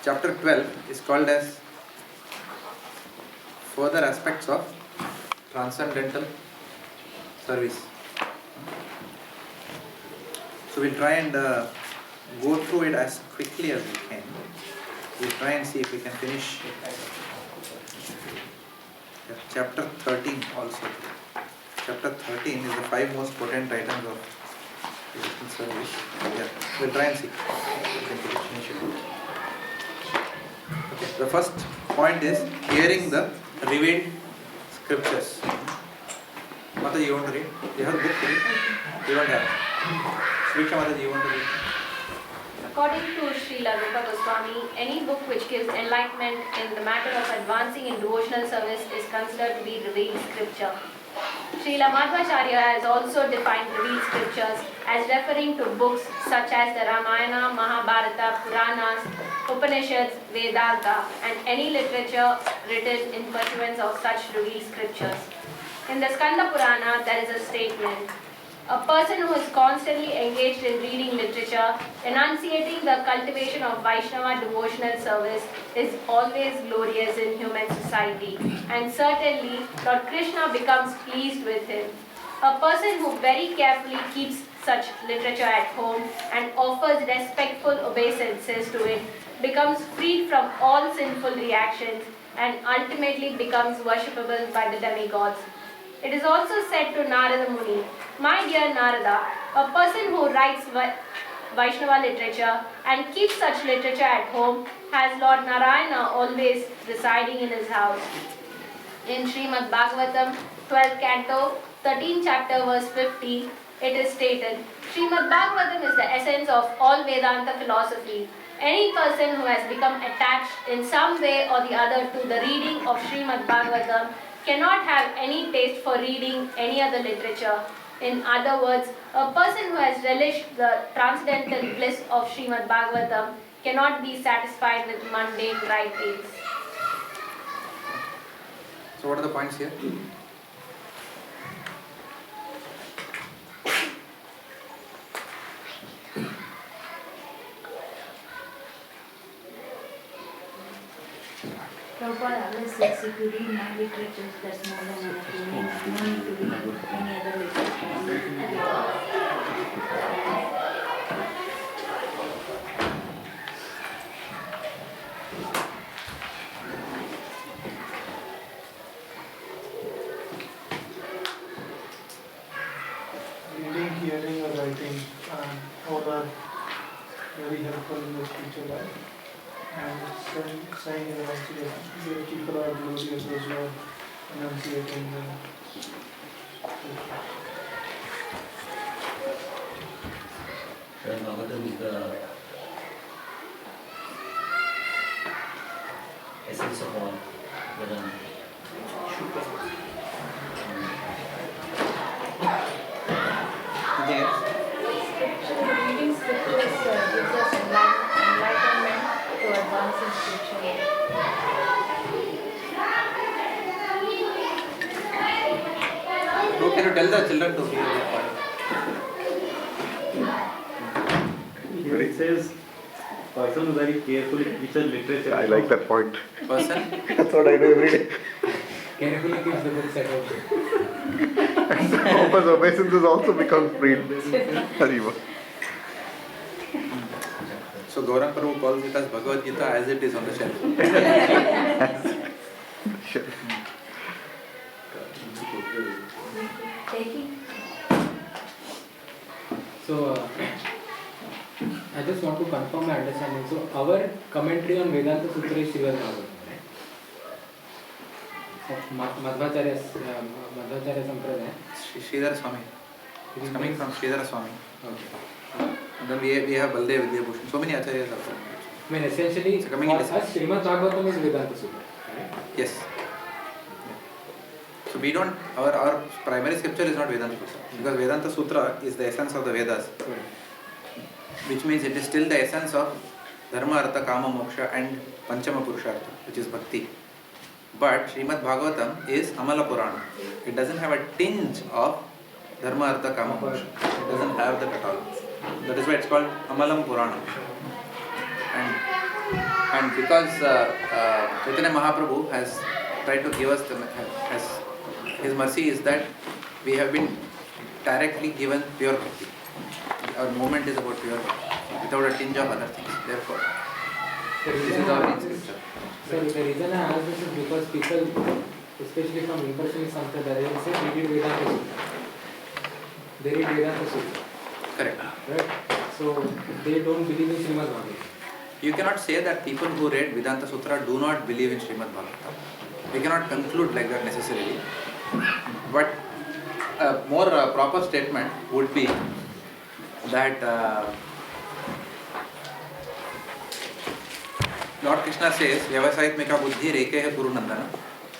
chapter 12 is called as Further Aspects of Transcendental Service. So we'll try and go through it as quickly as we can. We'll try and see if we can finish chapter 13 also. Chapter 13 is the 5 most potent items of devotional service. Yeah, we'll try and see if we can finish it. Okay, the first point is hearing the revealed scriptures. Mataji, you want to read? You have a book to read? You don't have. Sriksha Mataji, you want to read? According to Srila Rupa Goswami, any book which gives enlightenment in the matter of advancing in devotional service is considered to be revealed scripture. Srila Madhvacharya has also defined revealed scriptures as referring to books such as the Ramayana, Mahabharata, Puranas, Upanishads, Vedanta, and any literature written in pursuance of such revealed scriptures. In the Skanda Purana, there is a statement: a person who is constantly engaged in reading literature, enunciating the cultivation of Vaishnava devotional service is always glorious in human society, and certainly Lord Krishna becomes pleased with him. A person who very carefully keeps such literature at home and offers respectful obeisances to it becomes freed from all sinful reactions and ultimately becomes worshipable by the demigods. It is also said to Narada Muni, "My dear Narada, a person who writes Vaishnava literature and keeps such literature at home has Lord Narayana always residing in his house." In Srimad Bhagavatam, 12th canto, 13th chapter, verse 50, it is stated, Srimad Bhagavatam is the essence of all Vedanta philosophy. Any person who has become attached in some way or the other to the reading of Srimad Bhagavatam cannot have any taste for reading any other literature. In other words, a person who has relished the transcendental bliss of Srimad Bhagavatam cannot be satisfied with mundane writings. So what are the points here? Prabhupada always says if you read my literature, that's more than enough. You no need to read any other literature. Reading, hearing or writing all are very helpful in the spiritual life. And saying enunciation, people are glorious as well, enunciating Bhagavatam is the essence of all Vedanta. Reading scriptures gives us enlightenment to advance in spiritual life. So can you tell the children to read that part? Here it says, person who very carefully keeps the literature. I like that point. Person That's what I do every day. Carefully keeps the books at home. Offers obeisances also becomes freed. Hariva. So Gaurang Prabhu calls it as Bhagavad Gita as it is on the shelf. Sure. So, I just want to confirm my understanding. So, our commentary on Vedanta Sutra is Srimad Bhagavatam, right? Madhvacharya Sampradaya. Sridhara Swami. It's coming from Sridhara Swami. Okay. And then we have Baldev Vidyabhushan. So many acharyas are from. I mean, essentially, So coming for in us, Srimad Bhagavatam is Vedanta Sutra, right? Yes. So we don't, our primary scripture is not Vedanta Sutra. Because Vedanta Sutra is the essence of the Vedas. Which means it is still the essence of Dharma, Artha, Kama, Moksha and Panchama Purushartha, which is Bhakti. But Srimad Bhagavatam is Amala Purana. It doesn't have a tinge of Dharma, Artha, Kama, Moksha. It doesn't have that at all. That is why it's called Amalam Purana. And And because Chaitanya Mahaprabhu has tried to give us his mercy is that we have been directly given pure bhakti. Our movement is about pure bhakti, without a tinge of other things. Therefore, this is our main scripture. So the reason I ask this is because people, especially from impressionist sampradaya, they will say they read Vedanta Sutra. They read Vedanta Sutra. Correct. Right? So they don't believe in Srimad Bhagavatam. You cannot say that people who read Vedanta Sutra do not believe in Srimad Bhagavatam. We cannot conclude like that necessarily. But a more proper statement would be that Lord Krishna says, Vyavasayitmika buddhi rekehe guru nandana,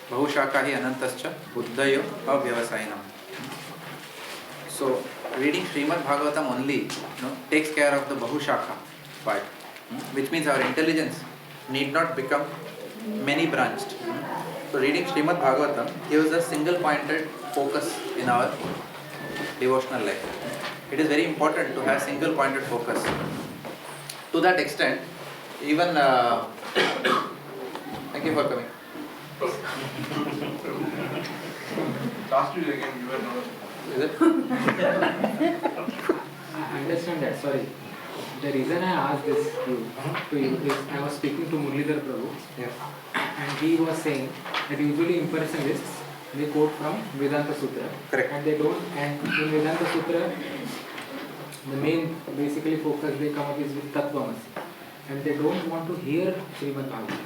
bahushakahi anantascha buddhayo avyavasayinam. So, reading Srimad Bhagavatam only takes care of the bahushaka part, which means our intelligence need not become many branched. So, reading Srimad Bhagavatam gives us single pointed focus in our devotional life. It is very important to have single pointed focus. To that extent, even thank you for coming. Sastri again, you were not. Is it? I understand that, sorry. The reason I asked this to you is I was speaking to Muralidhar Prabhu, Yeah. and he was saying that usually impersonalists they quote from Vedanta Sutra. Correct. And they don't, and in Vedanta Sutra the main basically focus they come up is with Tattvamasi, and they don't want to hear Srimad Bhagavatam.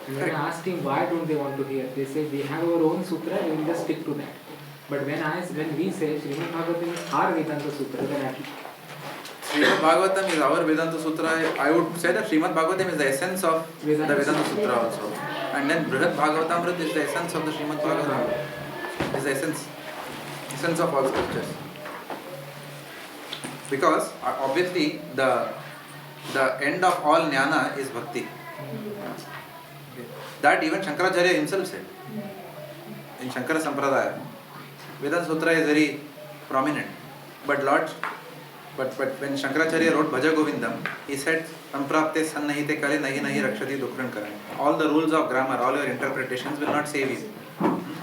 And when I asked him why don't they want to hear, they say we have our own sutra, we will just stick to that. But when we say Srimad Bhagavatam is our Vedanta Sutra, then at Srimad Bhagavatam is our Vedanta Sutra. I would say that Srimad Bhagavatam is the essence of the Vedanta Sutra also. And then Brihad Bhagavatamrita is the essence of the Srimad Bhagavatam. Is the essence of all scriptures. Because obviously the end of all jnana is bhakti. That even Shankaracharya himself said. In Shankara Sampradaya, Vedanta Sutra is very prominent. But when Shankaracharya wrote Bhaja Govindam, he said, Samprapte sannahite kale nahi nahi rakshati dukran karane. All the rules of grammar, all your interpretations will not save you.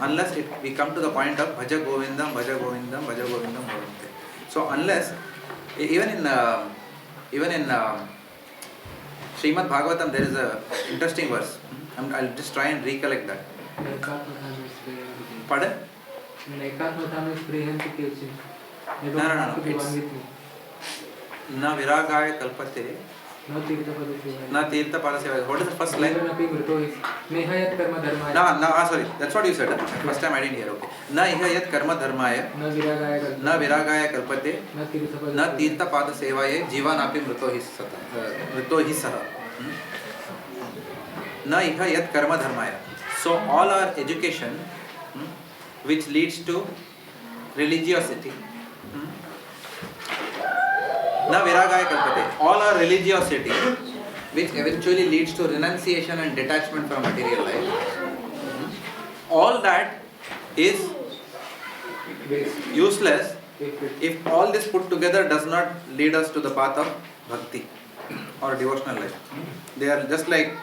Unless we come to the point of Bhaja Govindam, Bhaja Govindam, Bhaja Govindam, Bhavante. So unless, even in Srimad Bhagavatam there is a interesting verse. I'll just try and recollect that. Pardon? No. Na viragaya kalpate. Na tirtha pada seva. What is the first line? Sorry. That's what you said. First time I didn't hear. Okay. Na iha yat karma dharmaya. Na viragaya kalpate. Na tirtha pada sevaye jivanapi mrito hi saha. Na iha yat karma dharmaya. So all our education which leads to religiosity. Na viragaya kalpate. All our religiosity which eventually leads to renunciation and detachment from material life. All that is useless if all this put together does not lead us to the path of bhakti or devotional life. They are just like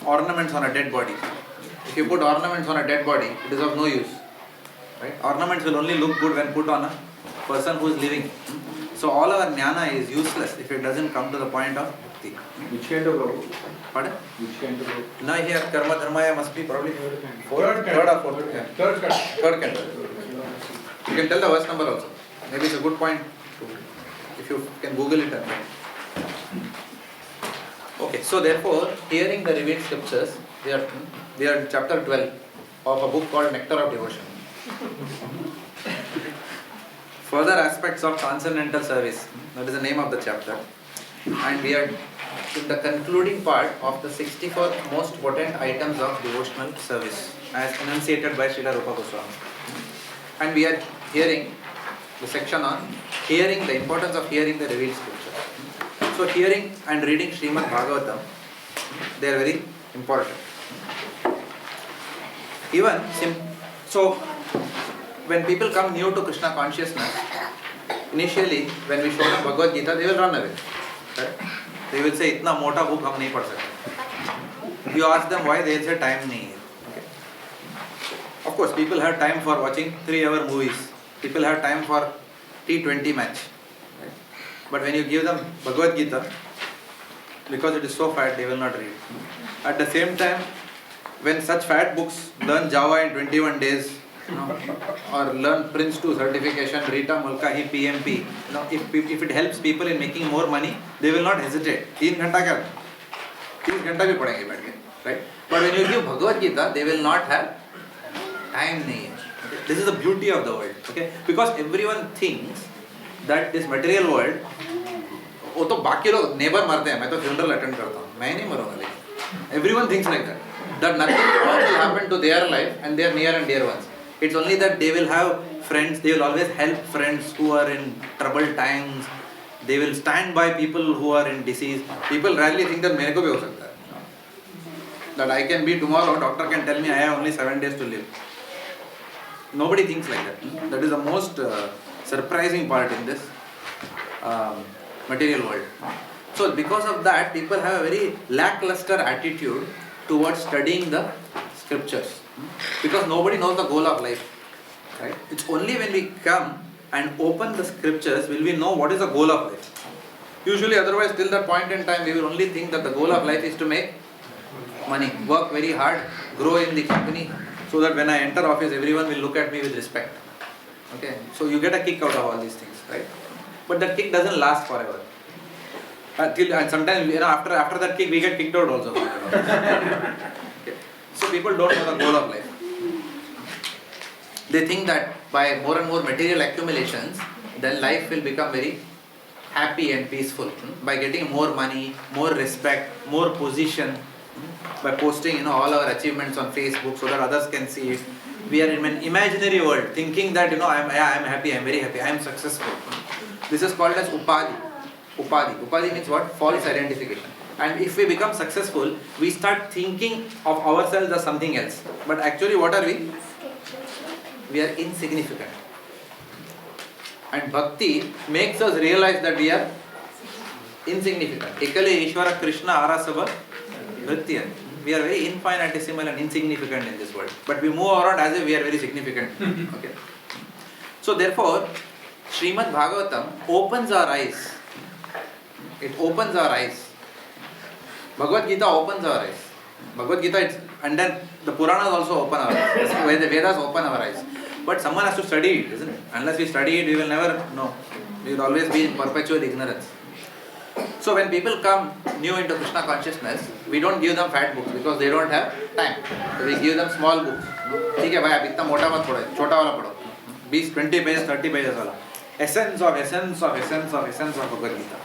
ornaments on a dead body. If you put ornaments on a dead body, it is of no use. Right? Ornaments will only look good when put on a person who is living. So all our jnana is useless if it doesn't come to the point of bhakti. Which kind of Prabhu? Pardon? Which kind of Prabhu? Na here karma dharmaya must be probably third or fourth. Yeah. Third canto. You can tell the verse number also. Maybe it's a good point if you can Google it. Okay, so therefore, hearing the revealed scriptures, we are in chapter 12 of a book called Nectar of Devotion. Further aspects of transcendental service, that is the name of the chapter. And we are in the concluding part of the 64th most potent items of devotional service, as enunciated by Srila Rupa Goswami. And we are hearing the section on hearing, the importance of hearing the revealed scriptures. So hearing and reading Srimad Bhagavatam, they are very important. So when people come new to Krishna consciousness, initially when we show them Bhagavad Gita, they will run away. Right? They will say, "इतना मोटा book हम नहीं पढ़ सकते." You ask them why, they will say, "Time नहीं है." Okay. Of course, people have time for watching 3-hour movies. People have time for T20 match. Right? But when you give them Bhagavad Gita, because it is so fat, they will not read. At the same time, when such fat books learn Java in 21 days, or learn Prince 2 certification, Rita Mulkahi PMP, if it helps people in making more money, they will not hesitate. 3 घंटा क्या? 3 घंटा भी पढ़ेंगे बैठ के, right? But when you give Bhagavad Gita, they will not have time. नहीं है. Okay? This is the beauty of the world. Okay? Because everyone thinks that this material world, वो तो बाकी लोग नेबर मरते हैं, मैं तो फ्यूनरल अटेंड करता हूँ, मैं नहीं मरूंगा लेकिन. Everyone thinks like that. That nothing will happen to their life and their near and dear ones. It's only that they will have friends, they will always help friends who are in troubled times. They will stand by people who are in disease. People rarely think that मेरे को भी हो सकता है. That I can be tomorrow, doctor can tell me I have only 7 days to live. Nobody thinks like that. That is the most surprising part in this material world. So because of that, people have a very lackluster attitude towards studying the scriptures. Because nobody knows the goal of life. Right? It's only when we come and open the scriptures will we know what is the goal of life. Usually otherwise till that point in time we will only think that the goal of life is to make money, work very hard, grow in the company, so that when I enter office everyone will look at me with respect. Okay, so you get a kick out of all these things, right? But that kick doesn't last forever. And sometimes after that kick we get kicked out also. Okay. So people don't know the goal of life. They think that by more and more material accumulations, then life will become very happy and peaceful. By getting more money, more respect, more position, by posting all our achievements on Facebook so that others can see it. We are in an imaginary world, thinking that I am happy, I am very happy, I am successful. This is called as Upadhi. Upadhi means what? False identification. And if we become successful, we start thinking of ourselves as something else. But actually what are we? We are insignificant. And Bhakti makes us realize that we are insignificant. Ekale Ishvara Krishna Arasava Nritya. We are very infinitesimal and insignificant in this world. But we move around as if we are very significant. Okay. So therefore, Srimad Bhagavatam opens our eyes. It opens our eyes. Bhagavad Gita opens our eyes. Bhagavad Gita, and then the Puranas also open our eyes. Where the Vedas open our eyes. But someone has to study it, isn't it? Unless we study it, we will never know. We will always be in perpetual ignorance. So when people come new into Krishna consciousness, we don't give them fat books because they don't have time. So we give them small books. ठीक है भाई, आप इतना मोटा मत पढ़ो, छोटा वाला पढ़ो. 20 pages, 30 pages वाला. Essence of Bhagavad Gita.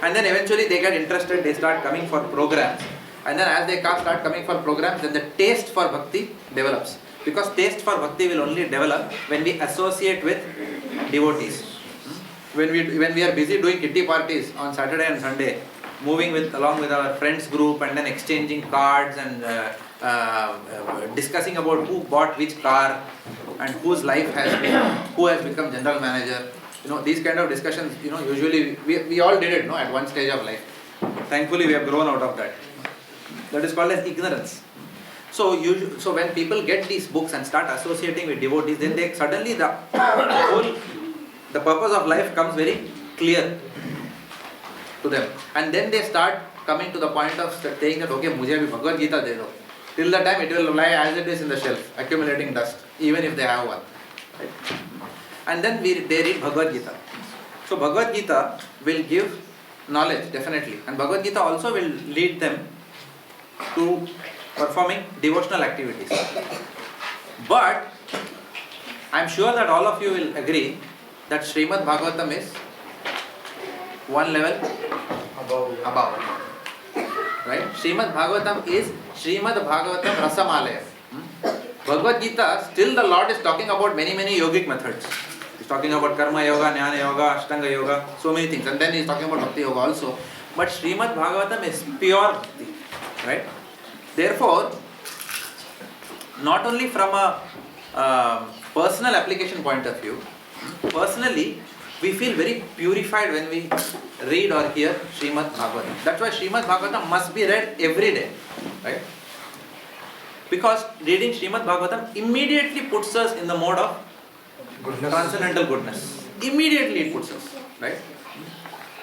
And then eventually they get interested, they start coming for programs. And then as they start coming for programs, then the taste for bhakti develops. Because taste for bhakti will only develop when we associate with devotees. When we are busy doing kitty parties on Saturday and Sunday, moving along with our friends group and then exchanging cards and discussing about who bought which car and whose life has been, who has become general manager. These kind of discussions, usually we all did it, at one stage of life. Thankfully, we have grown out of that. That is called as ignorance. So when people get these books and start associating with devotees, then they suddenly the purpose of life comes very clear to them. And then they start coming to the point of saying that, okay, mujhe abhi Bhagavad Gita de do. Till the time it will lie as it is in the shelf, accumulating dust, even if they have one. Right? And then they read Bhagavad Gita. So Bhagavad Gita will give knowledge, definitely. And Bhagavad Gita also will lead them to performing devotional activities. But I am sure that all of you will agree that Srimad Bhagavatam is one level above. Right? Srimad Bhagavatam is Srimad Bhagavatam Rasamalaya. Bhagavad Gita, still the Lord is talking about many yogic methods. He's talking about Karma Yoga, Jnana Yoga, Ashtanga Yoga, so many things. And then he's talking about Bhakti Yoga also. But Srimad Bhagavatam is pure Bhakti. Right? Therefore, not only from a personal application point of view, personally, we feel very purified when we read or hear Srimad Bhagavatam. That's why Srimad Bhagavatam must be read every day, right? Because reading Srimad Bhagavatam immediately puts us in the mode of transcendental goodness. Immediately it puts us, right?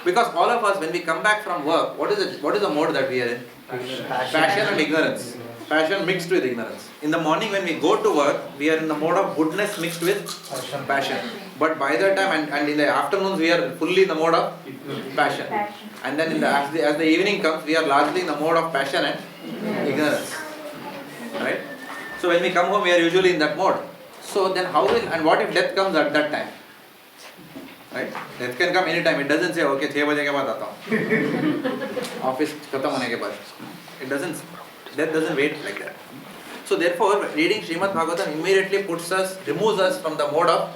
Because all of us, when we come back from work, what is the mode that we are in? Passion and ignorance. Passion mixed with ignorance. In the morning when we go to work, we are in the mode of goodness mixed with passion. But by the time, and in the afternoons, we are fully in the mode of passion. And then as the evening comes, we are largely in the mode of passion and ignorance. Right? So when we come home, we are usually in that mode. So then and what if death comes at that time? Right? Death can come anytime. It doesn't say, okay, 6 baje ke baad aata hu. Office khatam hone ke baad. It doesn't. Death doesn't wait like that. So therefore, reading Srimad Bhagavatam immediately removes us from the mode of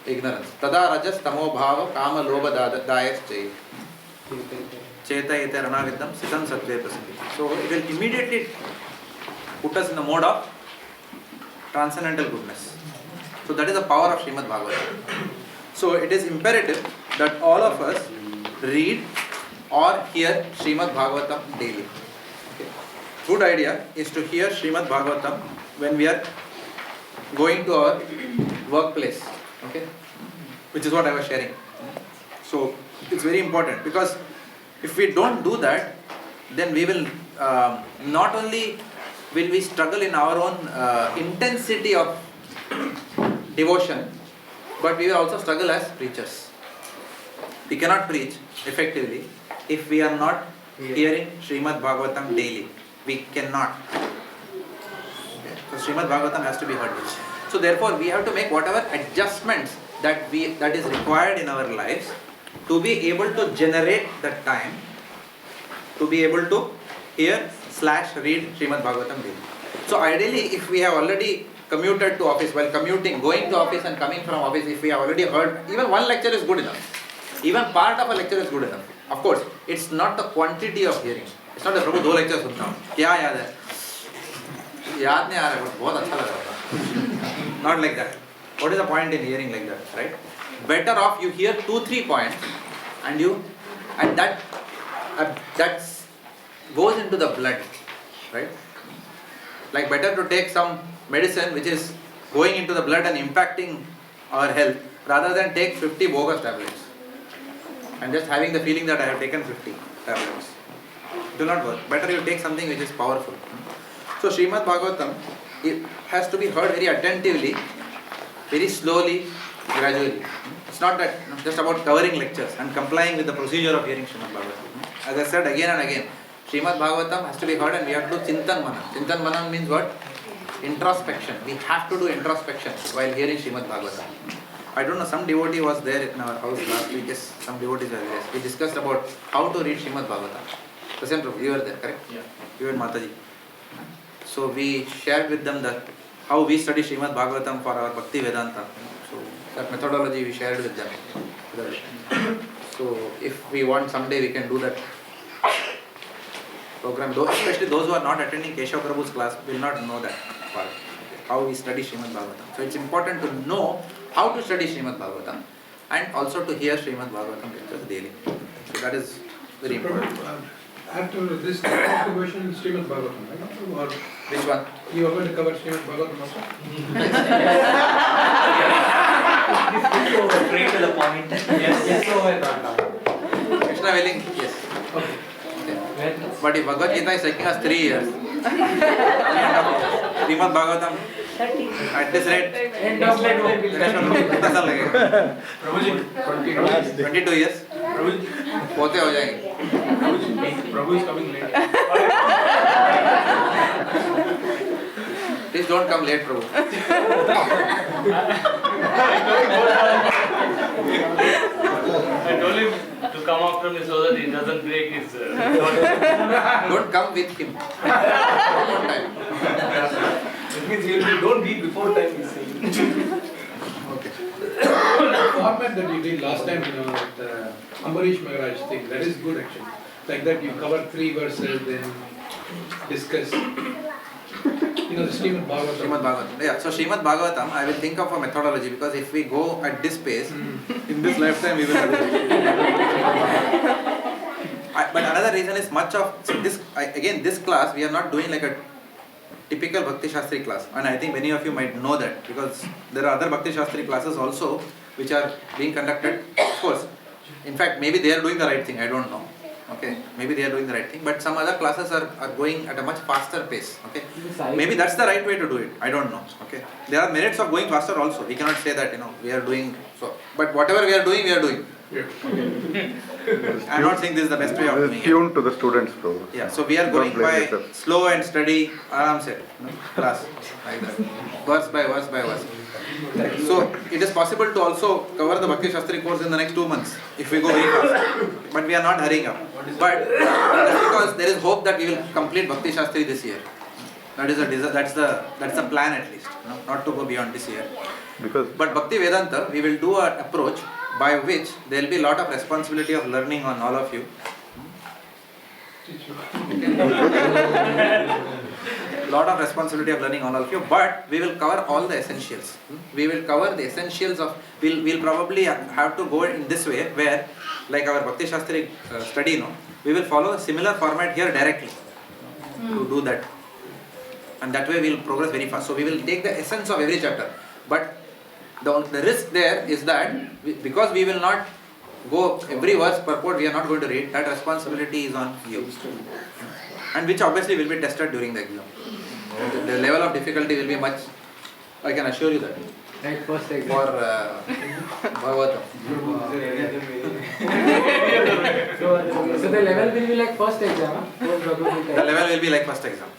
ignorance. Tada rajas tamo bhava kama lobha dayas chayi. Cheta ete ranavidam sitam sattve prasati. So it will immediately put us in the mode of transcendental goodness. So that is the power of Srimad Bhagavatam. So it is imperative that all of us read or hear Srimad Bhagavatam daily. Good idea is to hear Srimad Bhagavatam when we are going to our workplace, okay? Which is what I was sharing. So it's very important, because if we don't do that, then we will not only will we struggle in our own intensity of devotion, but we will also struggle as preachers. We cannot preach effectively if we are not hearing Srimad Bhagavatam daily. We cannot. Okay. So Srimad Bhagavatam has to be heard. So therefore we have to make whatever adjustments that is required in our lives to be able to generate the time to be able to hear / read Srimad Bhagavatam daily. So ideally, if we have already commuted to office, while commuting, going to office and coming from office, if we have already heard, even one lecture is good enough. Even part of a lecture is good enough. Of course, it's not the quantity of hearing. It's not that Prabhu 2 lectures सुनता हूँ, क्या याद है? याद नहीं आ रहा है, but बहुत अच्छा लग रहा था. Not like that. What is the point in hearing like that, right? Better off you hear 2-3 points, and that goes into the blood, right? Like better to take some medicine which is going into the blood and impacting our health, rather than take 50 bogus tablets and just having the feeling that I have taken 50 tablets. It will not work. Better you take something which is powerful. So Srimad Bhagavatam, it has to be heard very attentively, very slowly, gradually. It's not that just about covering lectures and complying with the procedure of hearing Srimad Bhagavatam. As I said again and again, Srimad Bhagavatam has to be heard and we have to do Chintan Manan. Chintan Manan means what? Introspection. We have to do introspection while hearing Srimad Bhagavatam. I don't know, some devotee was there in our house last week. Yes, some devotees were there. We discussed about how to read Srimad Bhagavatam. Prasen Prabhu, you were there, correct? Yeah. You and Mataji. So we shared with them that how we study Srimad Bhagavatam for our Bhaktivedanta. So that methodology we shared with them. So if we want someday we can do that program. Especially those who are not attending Keshav Prabhu's class will not know that part. How we study Srimad Bhagavatam. So it's important to know how to study Srimad Bhagavatam and also to hear Srimad Bhagavatam lectures daily. So that is very important. After this Nectar of Devotion, Srimad Bhagavatam, right? Or which one? you are going to cover Srimad Bhagavatam also? Straight to the point. Yes. Krishna willing, yes. Okay. But if Bhagavad Gita is taking us 3 years, Srimad Bhagavatam, at this rate, कितना लगेगा? 22 years, पोते हो जाएंगे. Prabhu is coming late. Please don't come late, Prabhu. I told him to come after me so that he doesn't break his. Don't come with him. One time. It means you don't be before time, he's saying. Okay. The format that you did last time, the Ambarish Maharaj thing, that is good actually. Like that you cover 3 verses, then discuss. You know, the Srimad Bhagavatam. Srimad Bhagavatam. Yeah, so Srimad Bhagavatam, I will think of a methodology, because if we go at this pace, in this lifetime we will have But another reason is much of, so this, again, this class, we are not doing like a typical Bhakti Shastri class. And I think many of you might know that, because there are other Bhakti Shastri classes also which are being conducted. Of course, in fact, maybe they are doing the right thing, I don't know. Okay, maybe they are doing the right thing, but some other classes are going at a much faster pace. Okay, maybe that's the right way to do it, I don't know. Okay, there are merits of going faster also. We cannot say that, we are doing so, but whatever we are doing, we are doing. Yeah. I'm not saying this is the best way of doing it. Tuned to the students, bro. Yeah, so we are going by slow and steady, aram se, class, like that, verse by verse by verse. So it is possible to also cover the Bhakti Shastri course in the next 2 months if we go very fast. But we are not hurrying up. But that's because there is hope that we will complete Bhakti Shastri this year. That is that's the plan at least. Not to go beyond this year. But Bhaktivedanta, we will do an approach by which there will be a lot of responsibility of learning on all of you. Lot of responsibility of learning on all of you, but we will cover all the essentials. We will cover the essentials of, we'll probably have to go in this way, where like our Bhakti Shastri study, we will follow a similar format here directly to do that. And that way we will progress very fast. So we will take the essence of every chapter. But the risk there is that because we will not go every verse purport, we are not going to read, that responsibility is on you. And which obviously will be tested during the exam. The level of difficulty will be much, I can assure you that. Right, first exam. For Bhagavatam. So the level will be like first exam, huh? The level will be like first exam.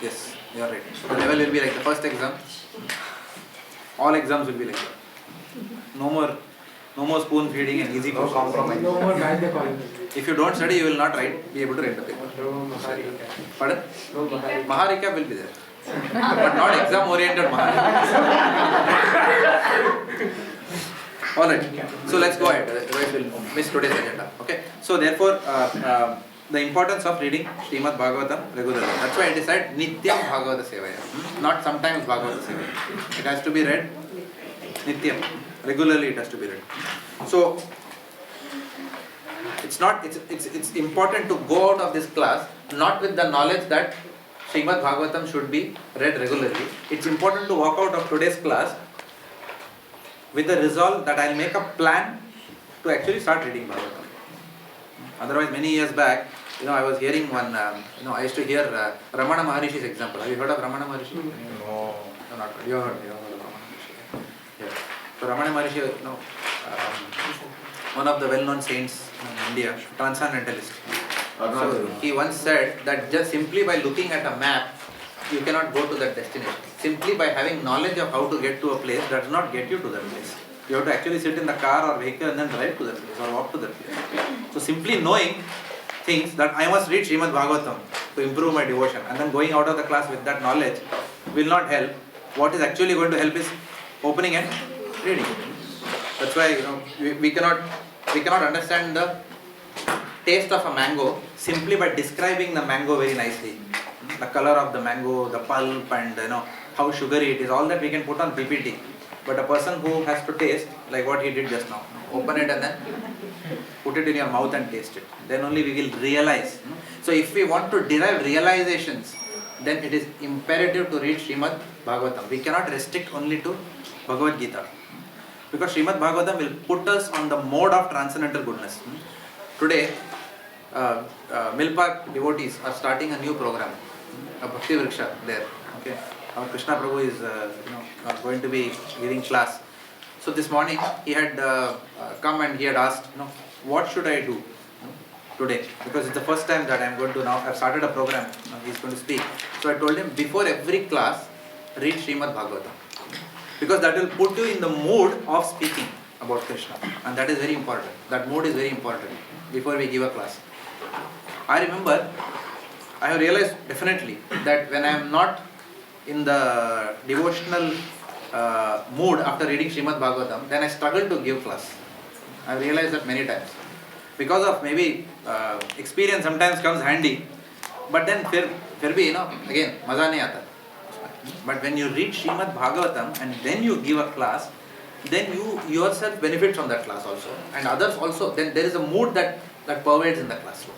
Yes, you are right. The level will be like the first exam. All exams will be like that. No more spoon feeding and easy questions. No more bad the calling. If you don't study, you will not be able to write the paper. Pardon? Maharika will be there. But not exam oriented Maharika. Alright, so let's go ahead. Otherwise we'll miss today's agenda. Okay. So therefore, the importance of reading Srimad Bhagavatam regularly. That's why I decided Nityam Bhagavata Sevaya. Not sometimes Bhagavata Sevaya. It has to be read Nityam. Regularly it has to be read. So it's important to go out of this class not with the knowledge that Srimad Bhagavatam should be read regularly. It's important to walk out of today's class with the resolve that I'll make a plan to actually start reading Bhagavatam. Otherwise, many years back, I was hearing one, I used to hear Ramana Maharishi's example. Have you heard of Ramana Maharishi? No, not heard. You have heard of Ramana Maharishi. Yeah. So Ramana Maharishi, one of the well-known saints in India, transcendentalist. So he once said that just simply by looking at a map, you cannot go to that destination. Simply by having knowledge of how to get to a place does not get you to that place. You have to actually sit in the car or vehicle and then drive to that place or walk to that place. So simply knowing things that I must read Srimad Bhagavatam to improve my devotion and then going out of the class with that knowledge will not help. What is actually going to help is opening and reading. That's why we cannot understand the taste of a mango simply by describing the mango very nicely. The color of the mango, the pulp, and how sugary it is, all that we can put on PPT. But a person who has to taste, like what he did just now, open it and then put it in your mouth and taste it. Then only we will realize. So if we want to derive realizations, then it is imperative to read Srimad Bhagavatam. We cannot restrict only to Bhagavad Gita. Because Srimad Bhagavatam will put us on the mode of transcendental goodness. Today, Milpark devotees are starting a new program, a Bhakti Vriksha there. Okay, our Krishna Prabhu is going to be giving class. So this morning he had come and he had asked, what should I do today? Because it's the first time that I'm going to I've started a program. He's going to speak. So I told him, before every class, read Srimad Bhagavatam. Because that will put you in the mood of speaking about Krishna. And that is very important. That mood is very important before we give a class. I remember, I have realized definitely that when I am not in the devotional mood after reading Srimad Bhagavatam, then I struggle to give class. I have realized that many times. Because of maybe experience sometimes comes handy, but then फिर भी again मजा नहीं आता. But when you read Srimad Bhagavatam and then you give a class, then you yourself benefit from that class also, and others also. Then there is a mood that pervades in the classroom.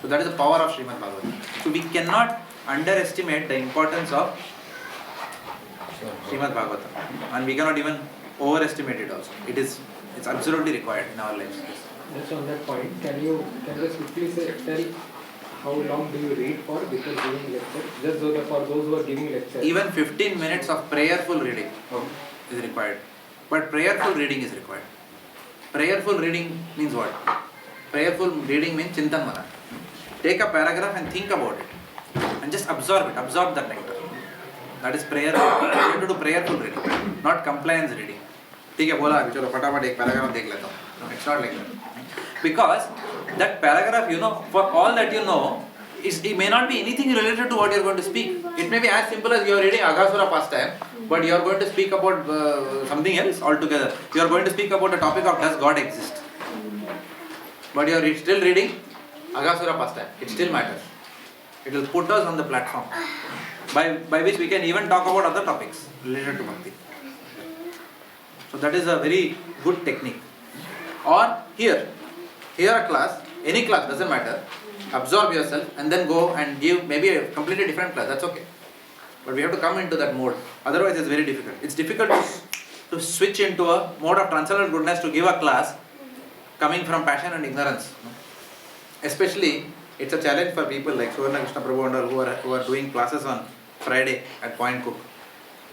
So that is the power of Srimad Bhagavatam. So we cannot underestimate the importance of Srimad Bhagavatam, and we cannot even overestimate it also. It's absolutely required in our lives. Just on that point, can you just quickly tell how long do you read for before giving lecture? Just for those who are giving lecture. Even 15 minutes of prayerful reading is required. But prayerful reading is required. Prayerful reading means what? Prayerful reading means Chintan Mana. Take a paragraph and think about it. And just absorb it. Absorb the nectar. That is prayer. You have to do prayerful reading, not compliance reading. ठीक है बोला चलो फटाफट एक paragraph देख लेता हूँ. It's not like that. Because that paragraph, for all that you know, it may not be anything related to what you are going to speak. It may be as simple as you are reading Aghasura pastime, but you are going to speak about something else altogether. You are going to speak about the topic of does God exist. But you are still reading Aghasura pastime. It still matters. It will put us on the platform by which we can even talk about other topics related to Bhakti. So that is a very good technique. Or here a class, any class, doesn't matter. Absorb yourself and then go and give maybe a completely different class. That's okay. But we have to come into that mode. Otherwise it's very difficult. It's difficult to switch into a mode of transcendental goodness to give a class coming from passion and ignorance. Especially, it's a challenge for people like Krishna Prabhupada who are doing classes on Friday at Point Cook.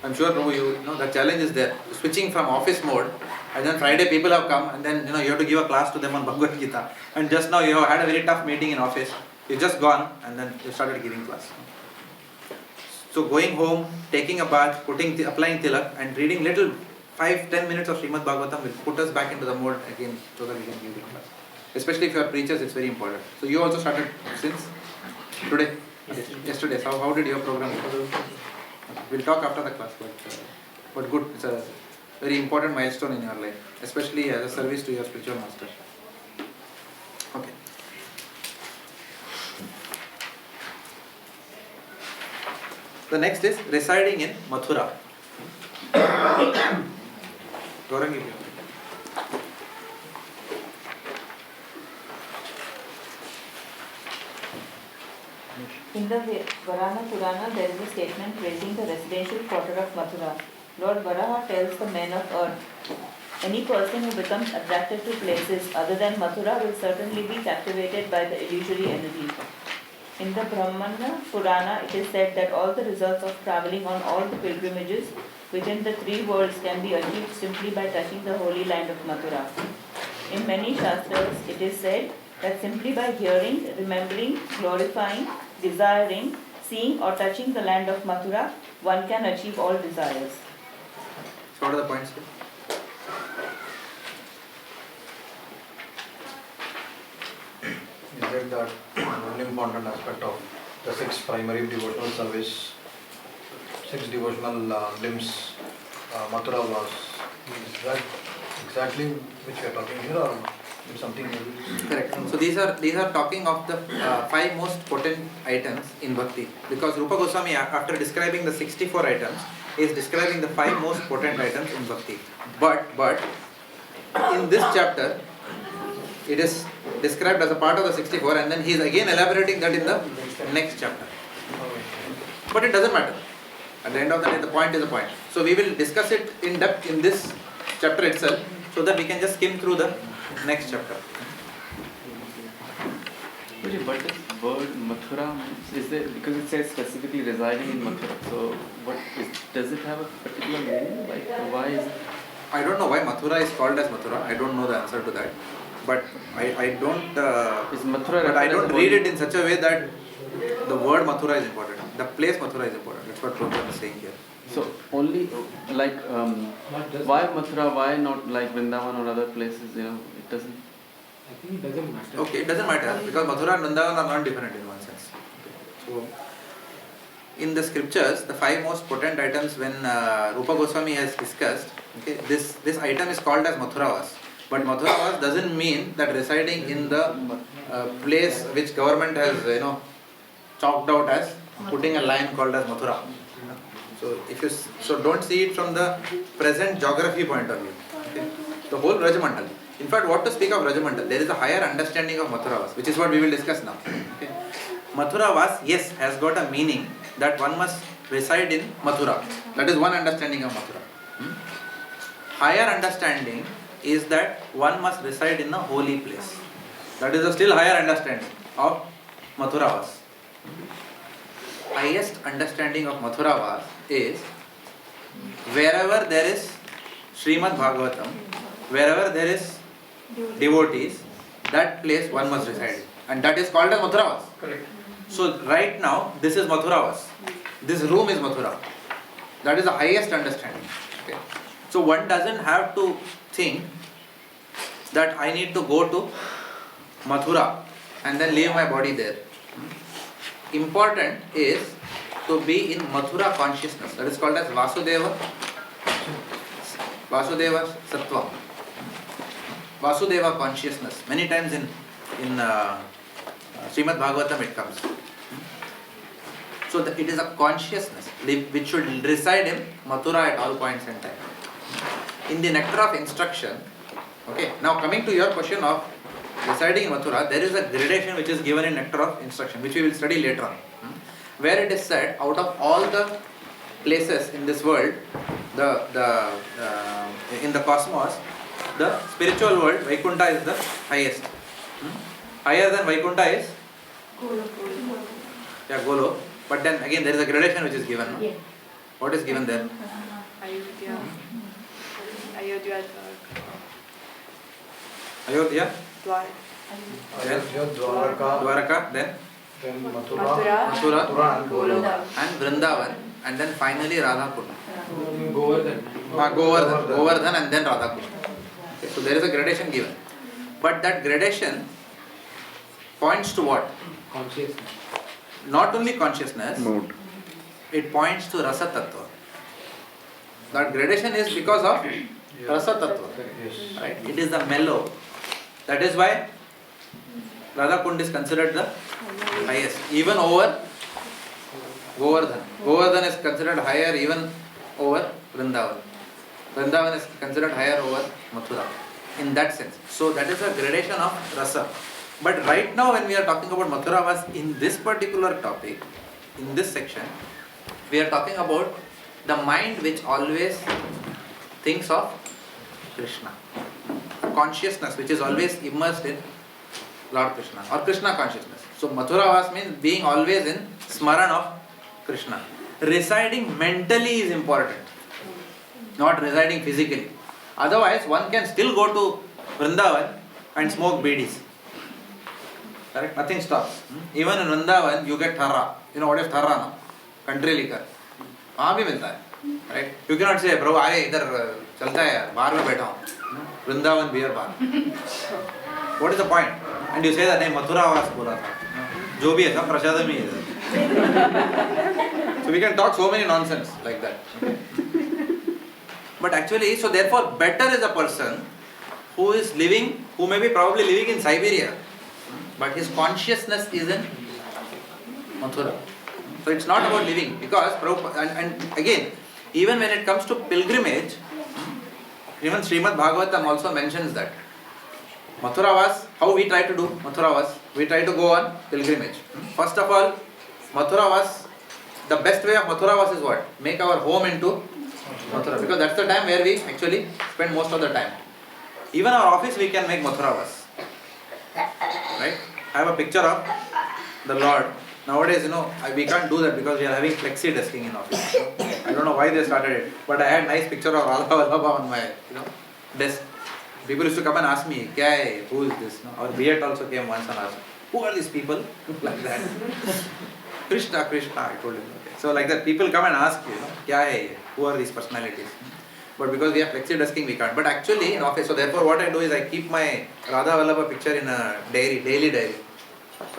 I'm sure Prabhu, you know the challenge is there. Switching from office mode, and then Friday people have come, and then you have to give a class to them on Bhagavad Gita. And just now you have had a very tough meeting in office. You've just gone, and then you started giving class. So going home, taking a bath, applying tilak, and reading little 5-10 minutes of Srimad Bhagavatam will put us back into the mode again, so that we can give the class. Especially if you are preachers, it's very important. So you also started since today, yesterday. So how did your program go? We'll talk after the class, but good. It's a very important milestone in your life, especially as a service to your spiritual master. Okay. The next is residing in Mathura. Gaurangi. In the Varana Purana, there is a statement praising the residential quarter of Mathura. Lord Varaha tells the men of earth, any person who becomes attracted to places other than Mathura will certainly be captivated by the illusory energy. In the Brahmana Purana, it is said that all the results of travelling on all the pilgrimages within the 3 worlds can be achieved simply by touching the holy land of Mathura. In many Shastras, it is said that simply by hearing, remembering, glorifying, desiring, seeing or touching the land of Mathura, one can achieve all desires. So what are the points here? Is it that one important aspect of the 6 primary devotional service, 6 devotional limbs, Mathura was, is that exactly which we are talking here or something else? Correct. So these are talking of the 5 most potent items in Bhakti, because Rupa Goswami, after describing the 64 items, is describing the 5 most potent items in Bhakti. But in this chapter, it is described as a part of the 64, and then he is again elaborating that in the next chapter. But it doesn't matter. At the end of the day, the point is the point. So we will discuss it in depth in this chapter itself, so that we can just skim through the next chapter. But this word Mathura, is there, because it says specifically residing in Mathura, so does it have a particular meaning? Like why is it? I don't know why Mathura is called as Mathura. I don't know the answer to that. But I don't read it in such a way that the word Mathura is important. The place Mathura is important. That's what Prabhupada is saying here. So only like why Mathura? Why not like Vrindavan or other places? It doesn't. I think it doesn't matter. Okay, it doesn't matter because Mathura and Vrindavan are not different in one sense. Okay. So in the scriptures, the 5 most potent items when Rupa Goswami has discussed, okay, this item is called as Mathuravas. But Mathuravas doesn't mean that residing in the place which government has chalked out as putting a line called as Mathura. So don't see it from the present geography point of view. Okay? The whole Rajamandal. In fact, what to speak of Rajamandal? There is a higher understanding of Mathuravas, which is what we will discuss now. Okay? Mathuravas, yes, has got a meaning that one must reside in Mathura. That is one understanding of Mathura. Higher understanding is that one must reside in a holy place. That is a still higher understanding of Mathuravas. Highest understanding of Mathuravas is wherever there is Srimad Bhagavatam, wherever there is devotees, that place one must reside in. And that is called as Mathuravas. Correct. So right now, this is Mathuravas. This room is Mathura. That is the highest understanding. Okay. So one doesn't have to think that I need to go to Mathura and then leave my body there. Important is to be in Mathura consciousness. That is called as Vasudeva Sattva. Vasudeva consciousness. Many times in Srimad Bhagavatam it comes. So it is a consciousness which should reside in Mathura at all points in time. In the Nectar of Instruction, okay, now coming to your question of residing in Mathura, there is a gradation which is given in Nectar of Instruction, which we will study later on, where it is said out of all the places in this world, in the cosmos, the spiritual world, Vaikuntha is the highest. Higher than Vaikuntha is Golo. But then again there is a gradation which is given. No? What is given there? Ayodhya. Dwaraka. Then Mathura, and Vrindavan, and then finally Radhakunda. Govardhan and then Radhakunda. Okay, so there is a gradation given. But that gradation points to what? Consciousness. Not only consciousness, Mood. it points to Rasa Tattva. That gradation is because of Rasa Tattva. Right? It is the mellow. That is why Radhakund is considered the highest, even over Govardhan. Govardhan is considered higher even over Vrindavan. Vrindavan is considered higher over Mathura. In that sense. So that is a gradation of Rasa. But right now when we are talking about Mathuravas in this particular topic, in this section, we are talking about the mind which always thinks of Krishna. A consciousness which is always immersed in Lord Krishna or Krishna consciousness. So Mathuravas means being always in Smaran of Krishna. Residing mentally is important, not residing physically. Otherwise one can still go to Vrindavan and smoke bidis. Correct? Nothing stops. Even in Vrindavan you get tharra. You know what is tharra? No? Country liquor. वहाँ भी मिलता है. Right? You cannot say, bro, आए इधर चलता है यार, बाहर में बैठा हूँ. Vrindavan beer bar. What is the point? And you say that नहीं मथुरावास बोला था. जो भी है सब प्रसाद में ही है. So we can talk so many nonsense like that. But actually, so therefore better is a person who is living, who may be probably living in Siberia, but his consciousness is in Mathura. So it's not about living, because and again, even when it comes to pilgrimage, even Srimad Bhagavatam also mentions that Mathuravas, how we try to do Mathuravas, we try to go on pilgrimage. First of all, Mathuravas, the best way of Mathuravas is what? Make our home into Mathura, because that's the time where we actually spend most of the time. Even our office we can make Mathuravas. Right? I have a picture of the Lord. Nowadays, we can't do that because we are having flexi desking in office. I don't know why they started it, but I had a nice picture of Radha Vallabha on my desk. People used to come and ask me, "Kya hai? Who is this?" Our BET also came once and asked, "Who are these people?" Like that. Krishna, I told him. Okay. So like that, people come and ask you, "Kya hai? Who are these personalities?" But because we have flexi desking, we can't. But actually, in office, so therefore what I do is I keep my Radha Vallabha picture in a diary, daily diary.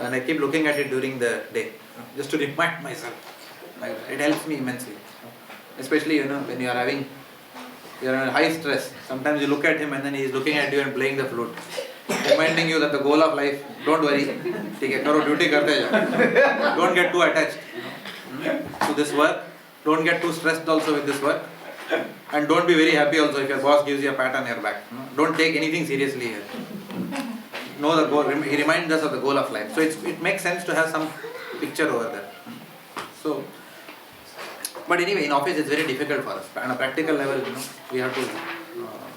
And I keep looking at it during the day, just to remind myself. It helps me immensely. Especially, when you are in high stress. Sometimes you look at him and then he is looking at you and playing the flute. Reminding you that the goal of life, don't worry, take care, karo duty karte jao. Don't get too attached to this work. Don't get too stressed also with this work. And don't be very happy also if your boss gives you a pat on your back. Don't take anything seriously here. Know the goal. He reminds us of the goal of life. So it makes sense to have some picture over there. So, but anyway, in office it's very difficult for us. On a practical level, we have to.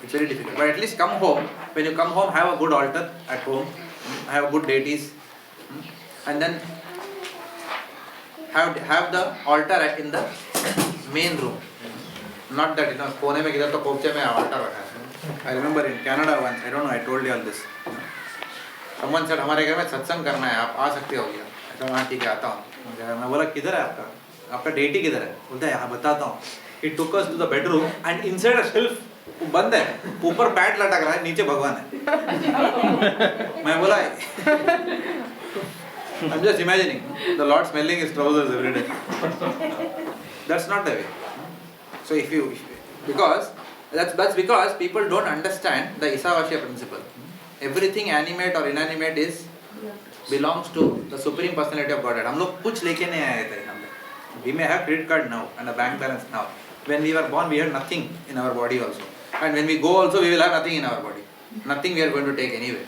It's very difficult. But at least come home. When you come home, have a good altar at home. Have good deities, and then have the altar in the main room. Not that कोने में किधर तो कोपचे में altar रखा है. I remember in Canada once. I don't know. I told you all this. Someone said हमारे घर में सत्संग करना है. आप आ सकते हो क्या? I said हाँ ठीक है आता हूँ. मैं बोला किधर है आपका deity किधर है? बोलता है यहाँ बताता हूँ. He took us to the bedroom and inside a shelf वो बंद है. ऊपर पैड लटक रहा है. नीचे भगवान है. मैं बोला I'm just imagining the Lord smelling his trousers every day. That's not the way. So because people don't understand the Isavasya principle. Everything animate or inanimate belongs to the Supreme Personality of Godhead. हम लोग कुछ लेके नहीं आए थे. We may have credit card now and a bank balance now. When we were born, we had nothing in our body also. And when we go also, we will have nothing in our body. Nothing we are going to take anyway.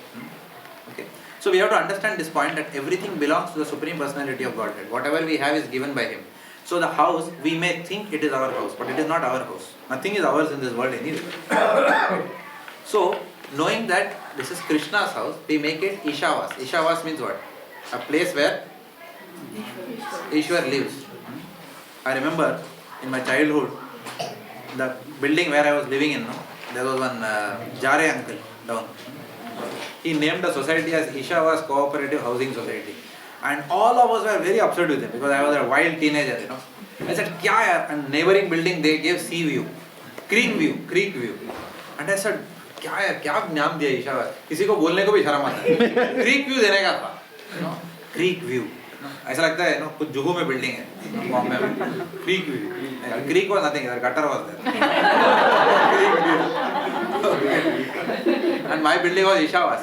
Okay. So we have to understand this point that everything belongs to the Supreme Personality of Godhead. Whatever we have is given by Him. So the house, we may think it is our house, but it is not our house. Nothing is ours in this world anyway. So, knowing that this is Krishna's house, we make it Ishavas. Ishavas means what? A place where Ishwar lives. I remember in my childhood, the building where I was living in, there was one Jare uncle down. He named the society as Ishavas Cooperative Housing Society. And all of us were very upset with him because I was a wild teenager, I said, kya yaar? And neighboring building, they gave sea view, creek view. And I said, kya yaar, kya naam diya Ishavas? Kisi ko bolne ko bhi sharam aata hai. Creek view dene ka tha. Creek view. ऐसा लगता है कुछ जुहू में building है बॉम्बे में. Creek view. Creek was nothing, gutter was there. And my building was Ishavas.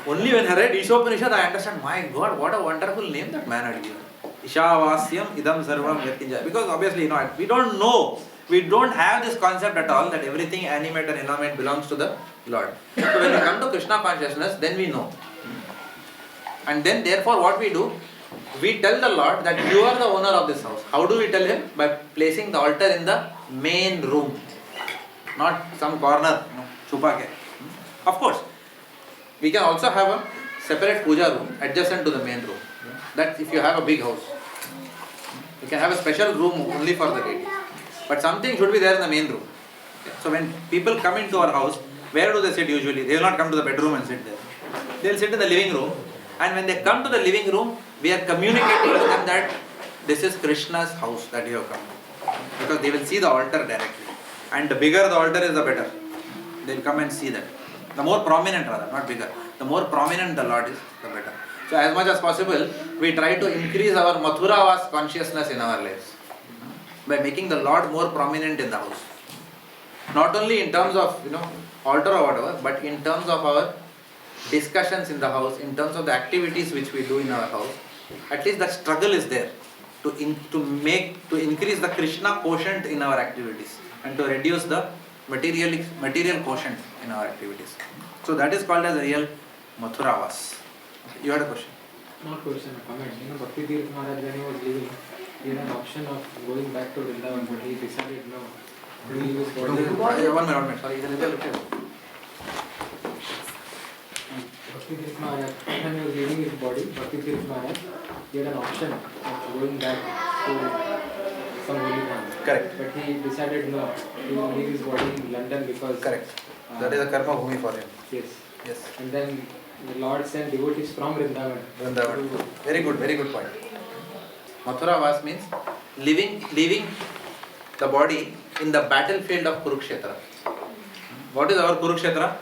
Only when I read Isopanisad, I understand, my God, what a wonderful name that man had given. Ishavasyam idam sarvam yatinja. Because obviously, we don't know. We don't have this concept at all that everything animate and inanimate belongs to the Lord. So when we come to Krishna consciousness, then we know. And then therefore what we do, we tell the Lord that you are the owner of this house. How do we tell Him? By placing the altar in the main room. Not some corner, chupa ke. Of course, we can also have a separate puja room adjacent to the main room. That's if you have a big house. You can have a special room only for the deity. But something should be there in the main room. So when people come into our house, where do they sit usually? They will not come to the bedroom and sit there. They will sit in the living room. And when they come to the living room, we are communicating to them that this is Krishna's house that you have come to. Because they will see the altar directly. And the bigger the altar is, the better. They will come and see that. The more prominent rather, not bigger. The more prominent the Lord is, the better. So as much as possible, we try to increase our Mathuravas consciousness in our lives. By making the Lord more prominent in the house. Not only in terms of, altar or whatever, but in terms of our discussions in the house, in terms of the activities which we do in our house. At least that struggle is there to increase the Krishna quotient in our activities and to reduce the material quotient in our activities. So that is called as a real Mathuravas. You had a question? Not question, a comment. Bhaktivedanta Maharaj, when he was living, he had an option of going back to Vrindavan, but he decided no. He was One minute, sorry. Bhaktivedanta Maharaj, when he was leaving his body, Bhaktivedanta Maharaj, he had an option of going back to some holy ground. Correct. But he decided no, he will leave his body in London because... Correct. That is a karma bhumi for him. Yes. And then the Lord sent devotees from Vrindavan. Very good point. Mathuravas means leaving the body in the battlefield of Kurukshetra. What is our Kurukshetra?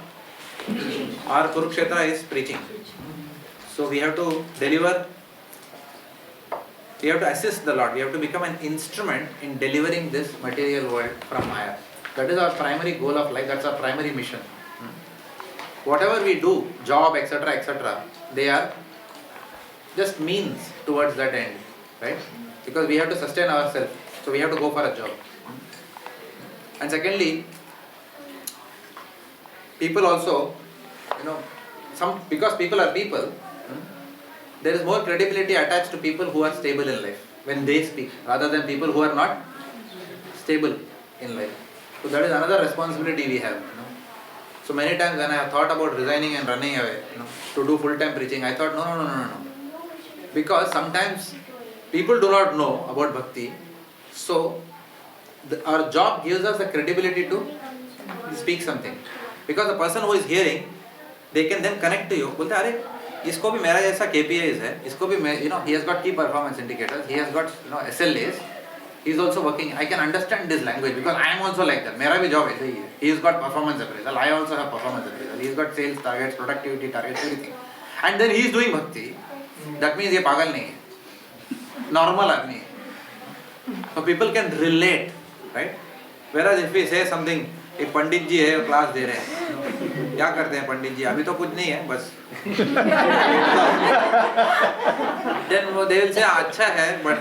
Our Kurukshetra is preaching. So we have to assist the Lord. We have to become an instrument in delivering this material world from Maya. That is our primary goal of life. That's our primary mission. Whatever we do, job, etc., they are just means towards that end, right? Because we have to sustain ourselves. So we have to go for a job. And secondly, people also, because people are people, there is more credibility attached to people who are stable in life when they speak, rather than people who are not stable in life. So that is another responsibility we have. So many times when I have thought about resigning and running away, to do full-time preaching, I thought no. Because sometimes people do not know about bhakti, so our job gives us the credibility to speak something. Because the person who is hearing, they can then connect to you. बोलते अरे इसको भी मेरा जैसा KPIs है, इसको भी मैं he has got key performance indicators, he has got SLAs, he is also working. I can understand this language because I am also like that. मेरा भी job ऐसा ही है. He has got performance appraisal, I also have performance appraisal. He has got sales targets, productivity targets, everything. And then he is doing bhakti. That means ये पागल नहीं है, normal आदमी है. So people can relate, right? Whereas if we say something, एक पंडित जी है class दे रहे हैं, क्या करते हैं पंडित जी? अभी तो कुछ नहीं है, बस then they will say अच्छा है, but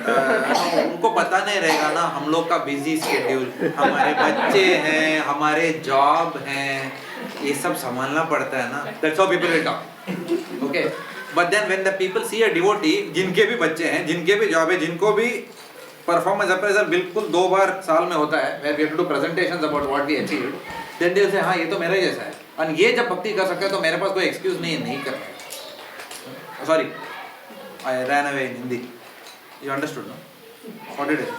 उनको पता नहीं रहेगा ना हम लोग का बिजी स्केड्यूल, हमारे बच्चे हैं, हमारे जॉब हैं, ये सब संभालना पड़ता है ना. That's how people will talk. Okay. But then when the people see a devotee, जिनके भी बच्चे हैं, जिनके भी जॉब है, जिनको भी परफॉर्मेंस अप्रेजल बिल्कुल 2 बार साल में होता है, where we have to do presentations about what we achieved, then they will say हाँ ये तो मेरा ही जैसा है. और ये जब भक्ति कर सकते हैं तो मेरे पास कोई एक्सक्यूज नहीं करना है. Sorry, I ran away in Hindi. You understood, no? What did I say?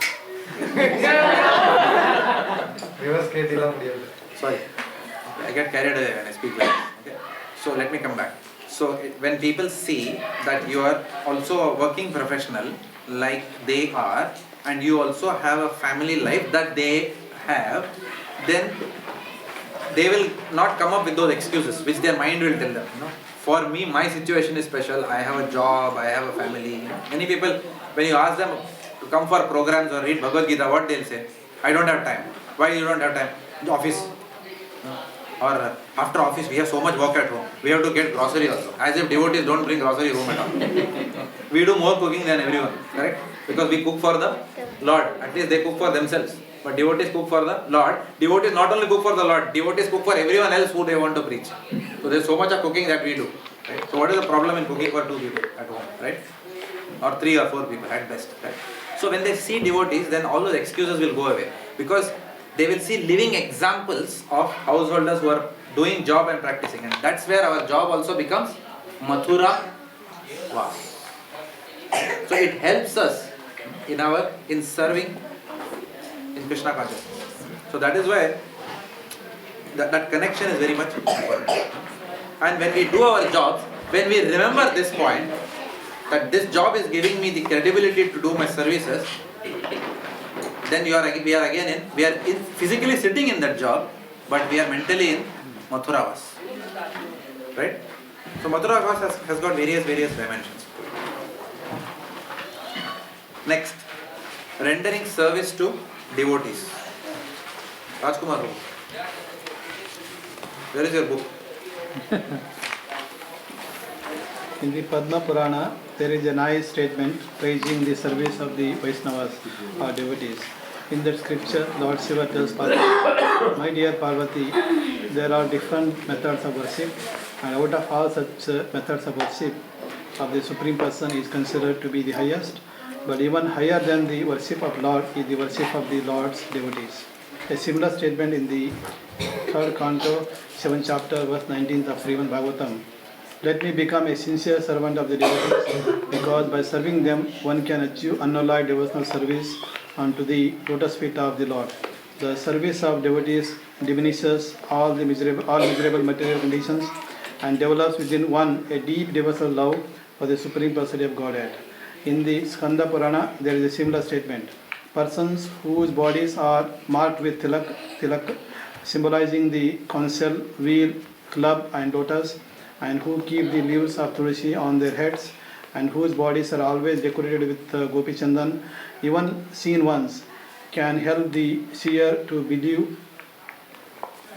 Sorry, I get carried away when I speak like this. Okay, so let me come back. So when people see that you are also a working professional like they are, and you also have a family life that they have, then they will not come up with those excuses which their mind will tell them. For me, my situation is special. I have a job, I have a family. Many people, when you ask them to come for programs or read Bhagavad Gita, what they'll say? I don't have time. Why you don't have time? The office. Or after office, we have so much work at home. We have to get grocery also. As if devotees don't bring grocery home at all. We do more cooking than everyone, correct? Because we cook for the Lord. At least they cook for themselves. But devotees cook for the Lord. Devotees not only cook for the Lord, devotees cook for everyone else who they want to preach. So there's so much of cooking that we do. Right? So what is the problem in cooking for 2 people at home, right? Or 3 or 4 people at best, right? So when they see devotees, then all those excuses will go away. Because they will see living examples of householders who are doing job and practicing. And that's where our job also becomes Mathura Vas. So it helps us in serving in Krishna consciousness. So that is why that connection is very much important. And when we do our jobs, when we remember this point, that this job is giving me the credibility to do my services, then we are physically sitting in that job, but we are mentally in Mathura Vas. Right? So Mathura Vas has got various dimensions. Next, rendering service to devotees. Rajkumar, where is your book? In the Padma Purana, there is a nice statement praising the service of the Vaishnavas or devotees. In that scripture, Lord Shiva tells Parvati, my dear Parvati, there are different methods of worship, and out of all such methods of worship, of the Supreme Person is considered to be the highest. But even higher than the worship of Lord is the worship of the Lord's devotees. A similar statement in the 3rd canto, 7th chapter, verse 19 of Srimad Bhagavatam. Let me become a sincere servant of the devotees, because by serving them one can achieve unalloyed devotional service unto the lotus feet of the Lord. The service of devotees diminishes all miserable material conditions and develops within one a deep devotional love for the Supreme Personality of Godhead. In the Skanda Purana, there is a similar statement. Persons whose bodies are marked with tilak, symbolizing the conch shell, wheel, club and lotus, and who keep the leaves of tulsi on their heads, and whose bodies are always decorated with gopi chandan, even seen ones, can help the seer to be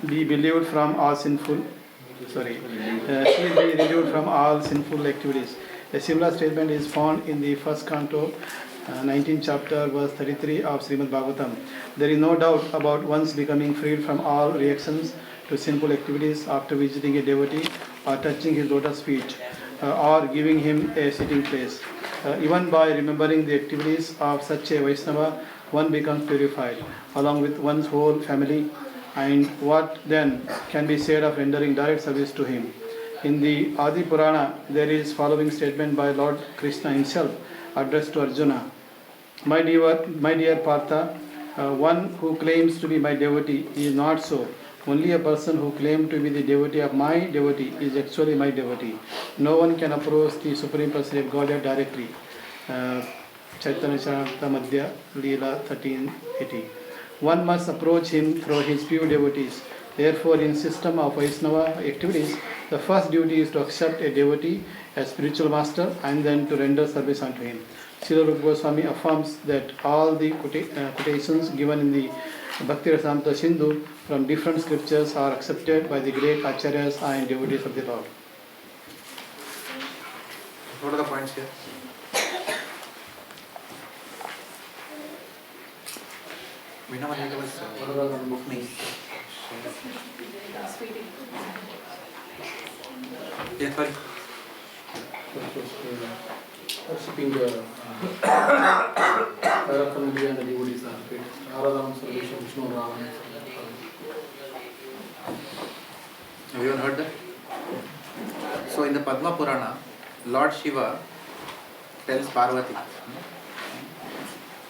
relieved from all sinful activities. A similar statement is found in the 1st canto, 19th chapter, verse 33 of Srimad Bhagavatam. There is no doubt about one's becoming freed from all reactions to sinful activities after visiting a devotee or touching his lotus feet or giving him a sitting place. Even by remembering the activities of such a Vaishnava, one becomes purified, along with one's whole family. And what then can be said of rendering direct service to him? In the Adi Purana, there is following statement by Lord Krishna himself, addressed to Arjuna. My dear Partha, one who claims to be my devotee is not so. Only a person who claims to be the devotee of my devotee is actually my devotee. No one can approach the Supreme Personality of Godhead directly. Chaitanya Charitamrita Madhya, Leela 1380. One must approach him through his pure devotees. Therefore, in system of Vaishnava activities, the first duty is to accept a devotee as spiritual master and then to render service unto him. Srila Rupa Goswami affirms that all the quotations given in the Bhakti Rasamrita Sindhu from different scriptures are accepted by the great acharyas and devotees of the Lord. What are the points here? Veena Malika was book me. Yeah, sorry. Worshipping the paraphernalia and the devotees are great. Aradhanam Sarvesham Vishnu Raman. Have you ever heard that? So in the Padma Purana, Lord Shiva tells Parvati,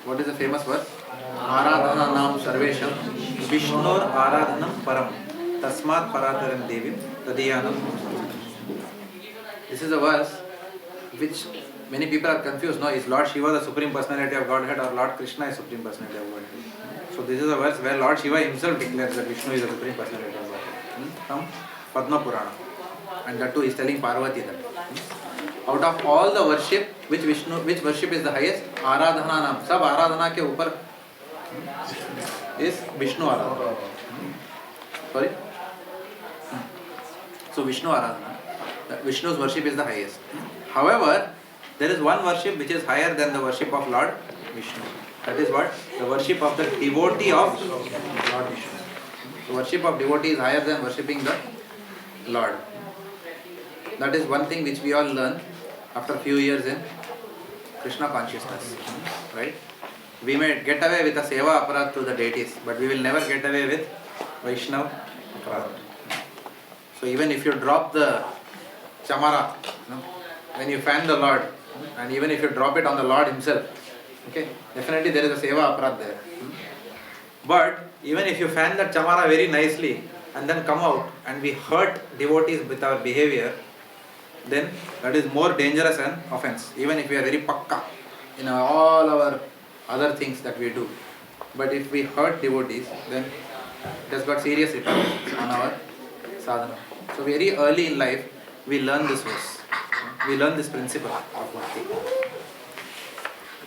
what is the famous verse? Aradhanam Sarvesham Vishnur Aradhanam Param Tasmat Parataram Devim Tadiyanam. This is a verse which many people are confused. No, is Lord Shiva the Supreme Personality of Godhead or Lord Krishna is Supreme Personality of Godhead? So this is a verse where Lord Shiva himself declares that Vishnu is the Supreme Personality of Godhead. From Padma Purana. And that too is telling Parvati that. Out of all the worship, which worship is the highest? Aradhana Nam. Sab Aradhana ke upar is Vishnu Aradhana. Sorry? So Vishnu Aradhana. Vishnu's worship is the highest. However, there is one worship which is higher than the worship of Lord Vishnu. That is what? The worship of the devotee of Lord Vishnu. The worship of devotee is higher than worshipping the Lord. That is one thing which we all learn after a few years in Krishna Consciousness. Right? We may get away with a seva aparad to the deities, but we will never get away with Vaishnava aparad. So even if you drop the chamara, when you fan the Lord, and even if you drop it on the Lord himself, okay, definitely there is a seva aparad there. But even if you fan that chamara very nicely and then come out and we hurt devotees with our behavior, then that is more dangerous an offense, even if we are very pakka in all our other things that we do. But if we hurt devotees, then it has got serious repercussions on our sadhana. So very early in life, we learn this verse. We learn this principle of Bhakti.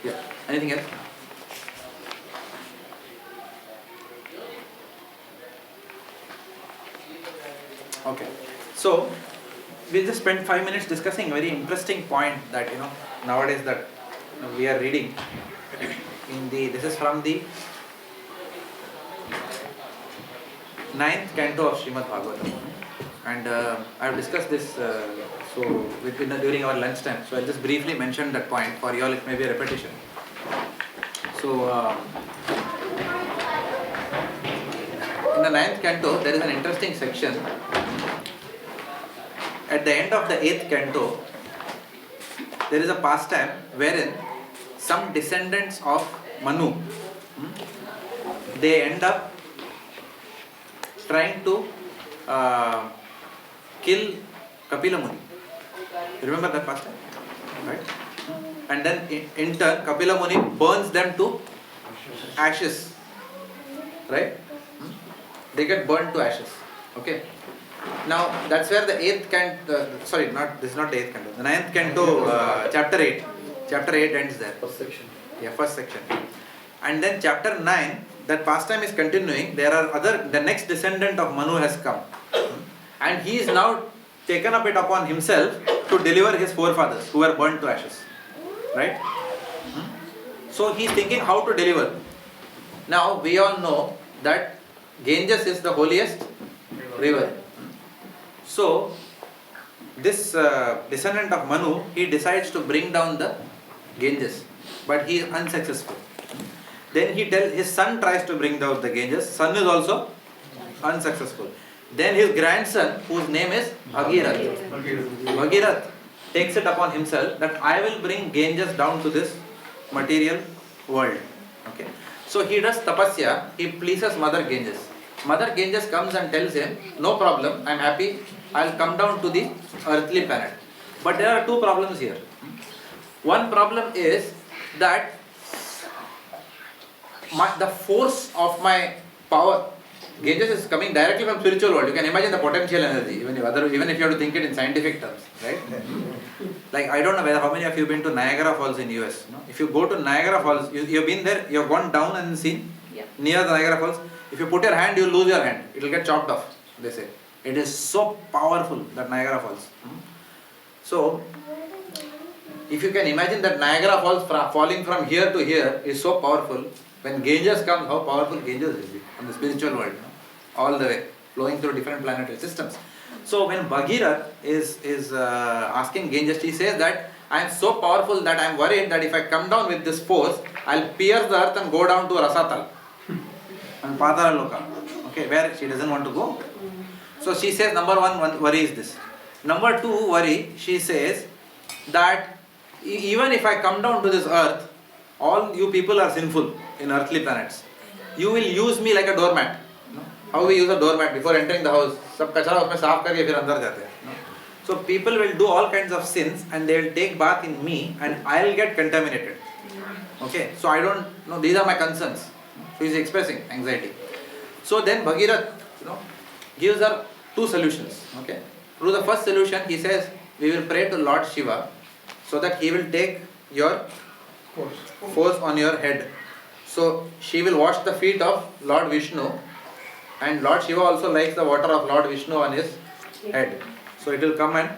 Yeah. Anything else? Okay. So we'll just spend 5 minutes discussing a very interesting point that nowadays that we are reading in the. This is from the 9th canto of Srimad Bhagavatam, and I have discussed this during our lunch time. So I'll just briefly mention that point for you all. It may be a repetition. So in the 9th canto, there is an interesting section. At the end of the 8th canto, there is a pastime wherein some descendants of Manu, they end up trying to kill Kapila Muni. You remember that pastime? Right? And then in turn, Kapila Muni burns them to ashes. Right? They get burned to ashes. Okay? Now, that's where the 8th canto, this is not the 8th canto, the 9th canto, chapter 8. Chapter 8 ends there. First section. Yeah, first section. And then chapter 9, that pastime is continuing. There are the next descendant of Manu has come. And he is now taken up it upon himself to deliver his forefathers who were burnt to ashes. Right? So he is thinking how to deliver. Now we all know that Ganges is the holiest river. So this descendant of Manu, he decides to bring down the Ganges, but he is unsuccessful. Then his son tries to bring down the Ganges. Son is also unsuccessful. Then his grandson, whose name is Bhagirath, takes it upon himself that I will bring Ganges down to this material world. Okay. So he does tapasya, he pleases Mother Ganges. Mother Ganges comes and tells him, no problem, I am happy, I will come down to the earthly planet. But there are two problems here. One problem is that the force of my power, Ganges is coming directly from spiritual world. You can imagine the potential energy, even if you have to think it in scientific terms, right? Like I don't know how many of you have been to Niagara Falls in US. No? If you go to Niagara Falls, you have been there, you have gone down and seen near the Niagara Falls. If you put your hand, you will lose your hand. It will get chopped off, they say. It is so powerful, that Niagara Falls. So, if you can imagine that Niagara Falls falling from here to here is so powerful, when Ganges comes, how powerful Ganges will be on the spiritual world, all the way, flowing through different planetary systems. So when Bhagirath is asking Ganges, he says that I am so powerful that I am worried that if I come down with this force, I will pierce the earth and go down to Rasatal and Patala Loka, okay, where she doesn't want to go. So she says number one worry is this. Number two worry, she says that even if I come down to this earth, all you people are sinful in earthly planets. You will use me like a doormat. How we use a doormat before entering the house? Sab kachra usme saaf karke fir andar jate hain. So people will do all kinds of sins and they will take bath in me and I will get contaminated. Okay, so I don't know, these are my concerns. So he is expressing anxiety. So then Bhagirath, gives her two solutions. Okay, through the first solution he says we will pray to Lord Shiva so that he will take your force on your head. So she will wash the feet of Lord Vishnu, and Lord Shiva also likes the water of Lord Vishnu on his head. So it will come and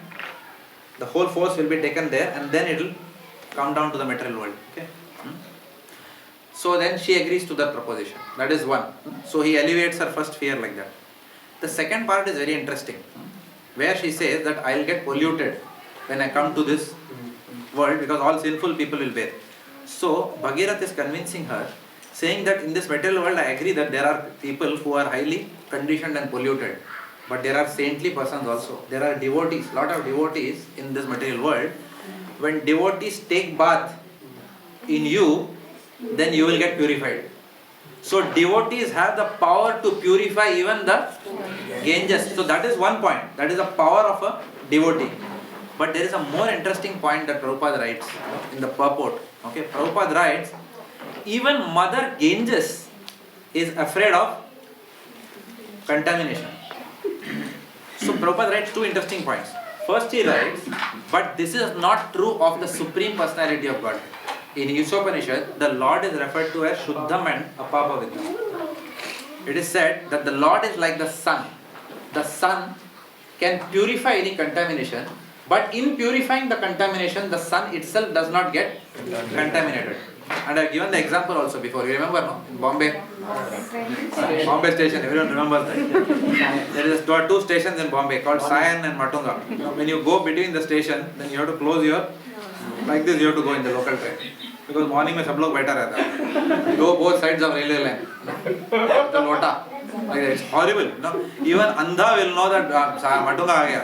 the whole force will be taken there and then it will come down to the material world. Okay. So then she agrees to that proposition. That is one. So he alleviates her first fear like that. The second part is very interesting, where she says that I will get polluted when I come to this world because all sinful people will bathe. So Bhagirath is convincing her, saying that in this material world I agree that there are people who are highly conditioned and polluted, but there are saintly persons also. There are devotees, lot of devotees in this material world. When devotees take bath in you, then you will get purified. So devotees have the power to purify even the Ganges. So that is one point. That is the power of a devotee. But there is a more interesting point that Prabhupada writes in the purport. Okay, Prabhupada writes, even Mother Ganges is afraid of contamination. So Prabhupada writes two interesting points. First he writes, but this is not true of the Supreme Personality of God. In Isopanisad, the Lord is referred to as Shuddham and Apapaviddham. It is said that the Lord is like the sun. The sun can purify any contamination, but in purifying the contamination, the sun itself does not get contaminated. And I have given the example also before. You remember, no? In Bombay? Bombay station, everyone remembers that. There are two stations in Bombay called Sion and Matunga. When you go between the station, then you have to close your, like this you have to go in the local train. Because morning mein sab log baitha rehta hai. Go both sides of railway line. The lota. Like that. It's horrible. No? Even Andha will know that Matunga aa gaya.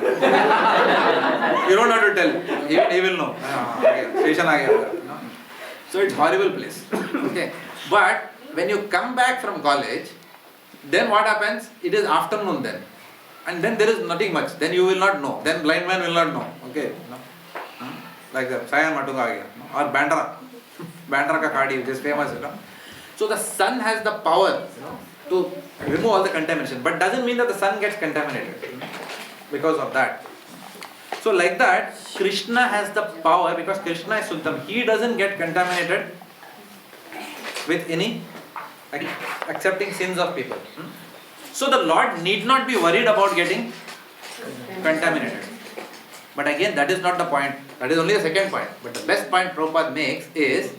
You don't have to tell. Even he will know. Station aa gaya. No? So it's horrible place. Okay. But when you come back from college, then what happens? It is afternoon then. And then there is nothing much. Then you will not know. Then blind man will not know. Okay. No? Like the Sayan Matunga aa gaya. Or Bandra. Bandra ka Kadi, which is famous. So the sun has the power to remove all the contamination. But doesn't mean that the sun gets contaminated. Because of that. So like that, Krishna has the power because Krishna is Suddham. He doesn't get contaminated with any accepting sins of people. So the Lord need not be worried about getting contaminated. But again, that is not the point. That is only the second point. But the best point Prabhupada makes is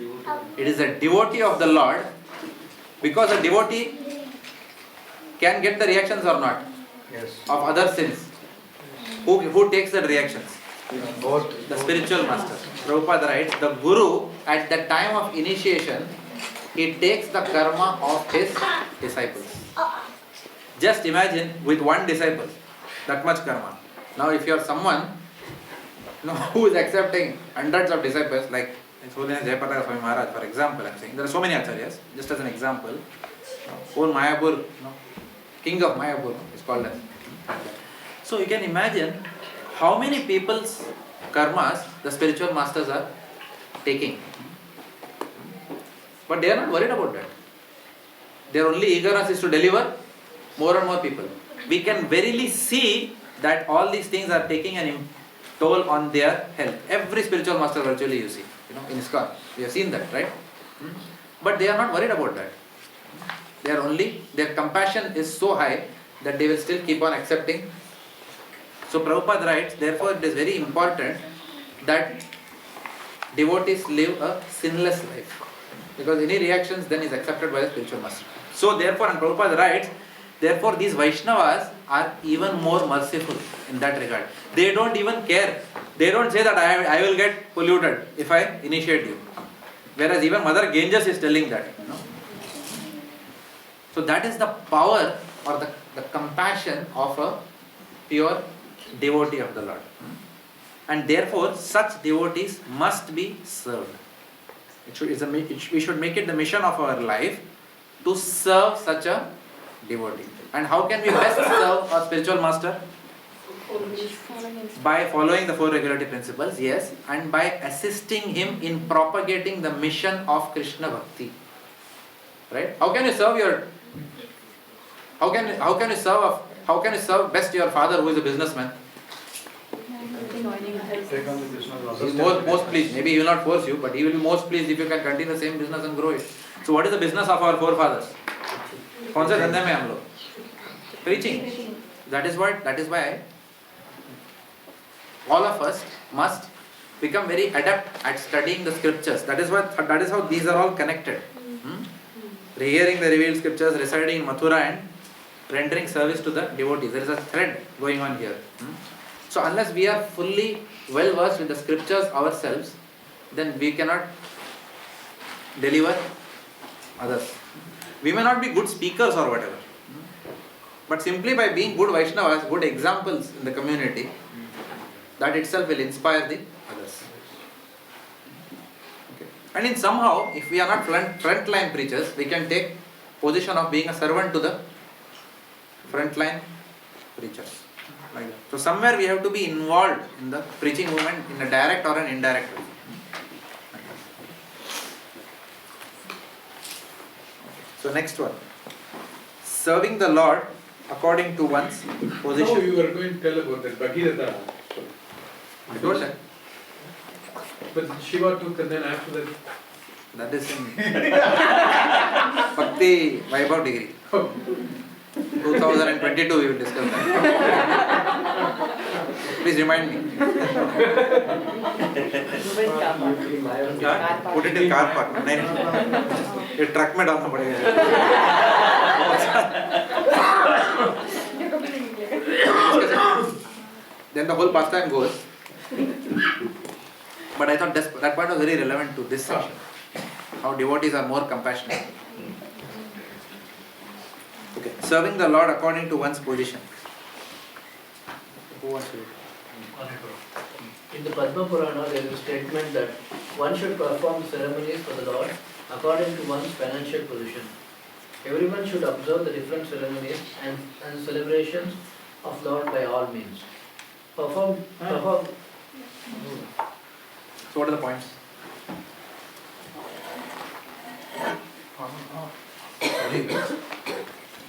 It is a devotee of the Lord, because a devotee can get the reactions or not of other sins. Who takes the reactions? Both. The spiritual master. Prabhupada writes, the Guru at the time of initiation, he takes the karma of his disciples. Just imagine with one disciple, that much karma. Now if you are someone who is accepting hundreds of disciples, like Bhaktivedanta Swami Maharaj, for example, I am saying, there are so many acharyas, just as an example, whole Mayapur, king of Mayapur is called as. So you can imagine how many people's karmas the spiritual masters are taking. But they are not worried about that. Their only eagerness is to deliver more and more people. We can verily see that all these things are taking an toll on their health. Every spiritual master virtually you see, in ISKCON. We have seen that, right? But they are not worried about that. Their compassion is so high that they will still keep on accepting. So Prabhupada writes, therefore it is very important that devotees live a sinless life. Because any reactions then is accepted by the spiritual master. So therefore, and Prabhupada writes, therefore these Vaishnavas are even more merciful in that regard. They don't even care. They don't say that I will get polluted if I initiate you. Whereas even Mother Ganges is telling that. So that is the power or the compassion of a pure devotee of the Lord. And therefore such devotees must be served. We should make it the mission of our life to serve such a devotee. And how can we best serve our spiritual master? By following the 4 regulative principles, yes, and by assisting him in propagating the mission of Krishna Bhakti. Right? How can you serve best your father who is a businessman? He is most pleased. Maybe he will not force you, but he will be most pleased if you can continue the same business and grow it. So what is the business of our forefathers? कौन से धंधे में हम लोग? Preaching. That is why all of us must become very adept at studying the scriptures. That is how these are all connected. Rehearing the revealed scriptures, residing in Mathura and rendering service to the devotees. There is a thread going on here. So unless we are fully well versed with the scriptures ourselves, then we cannot deliver others. We may not be good speakers or whatever, but simply by being good Vaishnavas, good examples in the community, that itself will inspire the others. Okay. And in somehow, if we are not frontline preachers, we can take position of being a servant to the frontline preachers. Like that. So somewhere we have to be involved in the preaching movement in a direct or an indirect way. So next one, serving the Lord according to one's position. No, you were going to tell about that Bhagirata. I told that. But Shiva took and then after that. That is in Bhakti Vaibhav degree. 2022 we will discuss that. Please remind me. Put it in car park. नहीं, ये truck में डालना पड़ेगा. Then the whole pastime goes. But I thought that part was very relevant to this section. How devotees are more compassionate. Okay, serving the Lord according to one's position. Who wants to read? In the Padma Purana, there is a statement that one should perform ceremonies for the Lord according to one's financial position. Everyone should observe the different ceremonies and celebrations of Lord by all means. Perform. So what are the points?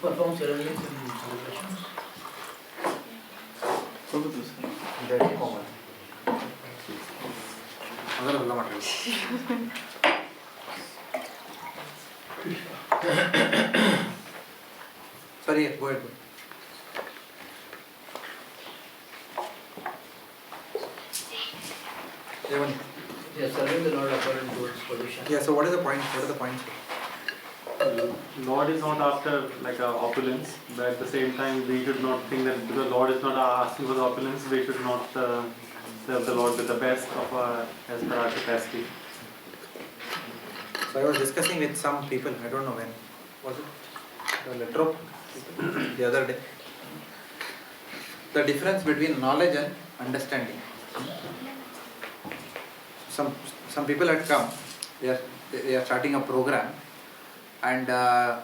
Perform ceremonies and celebrations. Very common. Sorry, go ahead. Yes, serving the Lord according to one's position. Yeah, so what is the point? What are the points? Lord is not after like opulence, but at the same time we should not think that because Lord is not asking for the opulence, we should not serve the Lord with the best of our as per our capacity. So I was discussing with some people, I don't know when, was it the letter the other day, the difference between knowledge and understanding. Some people had come, they are starting a program, and the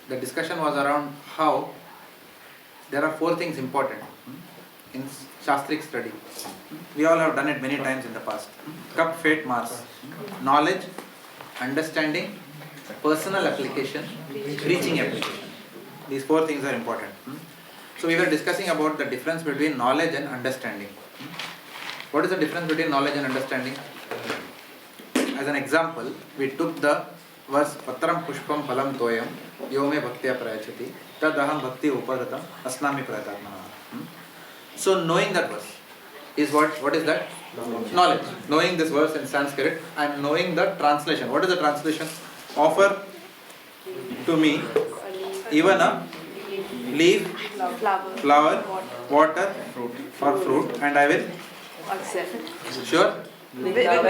discussion was around how there are 4 things important in Shastric study. We all have done it many times in the past. Cup, fate, Mars. Knowledge, understanding, personal application, reaching application. These 4 things are important. So we were discussing about the difference between knowledge and understanding. What is the difference between knowledge and understanding? As an example, we took the verse Patram Pushpam Phalam Toyam Yome Bhaktya Prayachati Tadaham Bhakti Upadatam Asnami Prayatatmana. So knowing that verse is what is that? Knowledge. Knowing this verse in Sanskrit and knowing the translation. What is the translation? Offer to me even a leaf, flower, water, or fruit, and I will Accept. Sure? With love.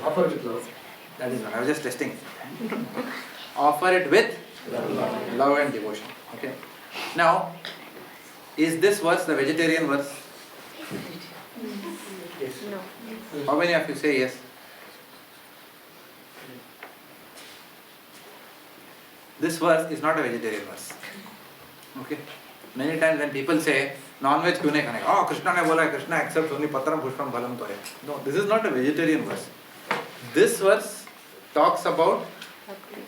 Offer with love. That is not. I was just testing. Offer it with love and devotion. Okay. Now, is this verse the vegetarian verse? Yes. No. How many of you say yes? This verse is not a vegetarian verse. Okay. Many times when people say non-veg क्यों नहीं खाने? Oh, Krishna ने बोला है, Krishna accepts only patram pushpam phalam toya. No, this is not a vegetarian verse. This verse talks about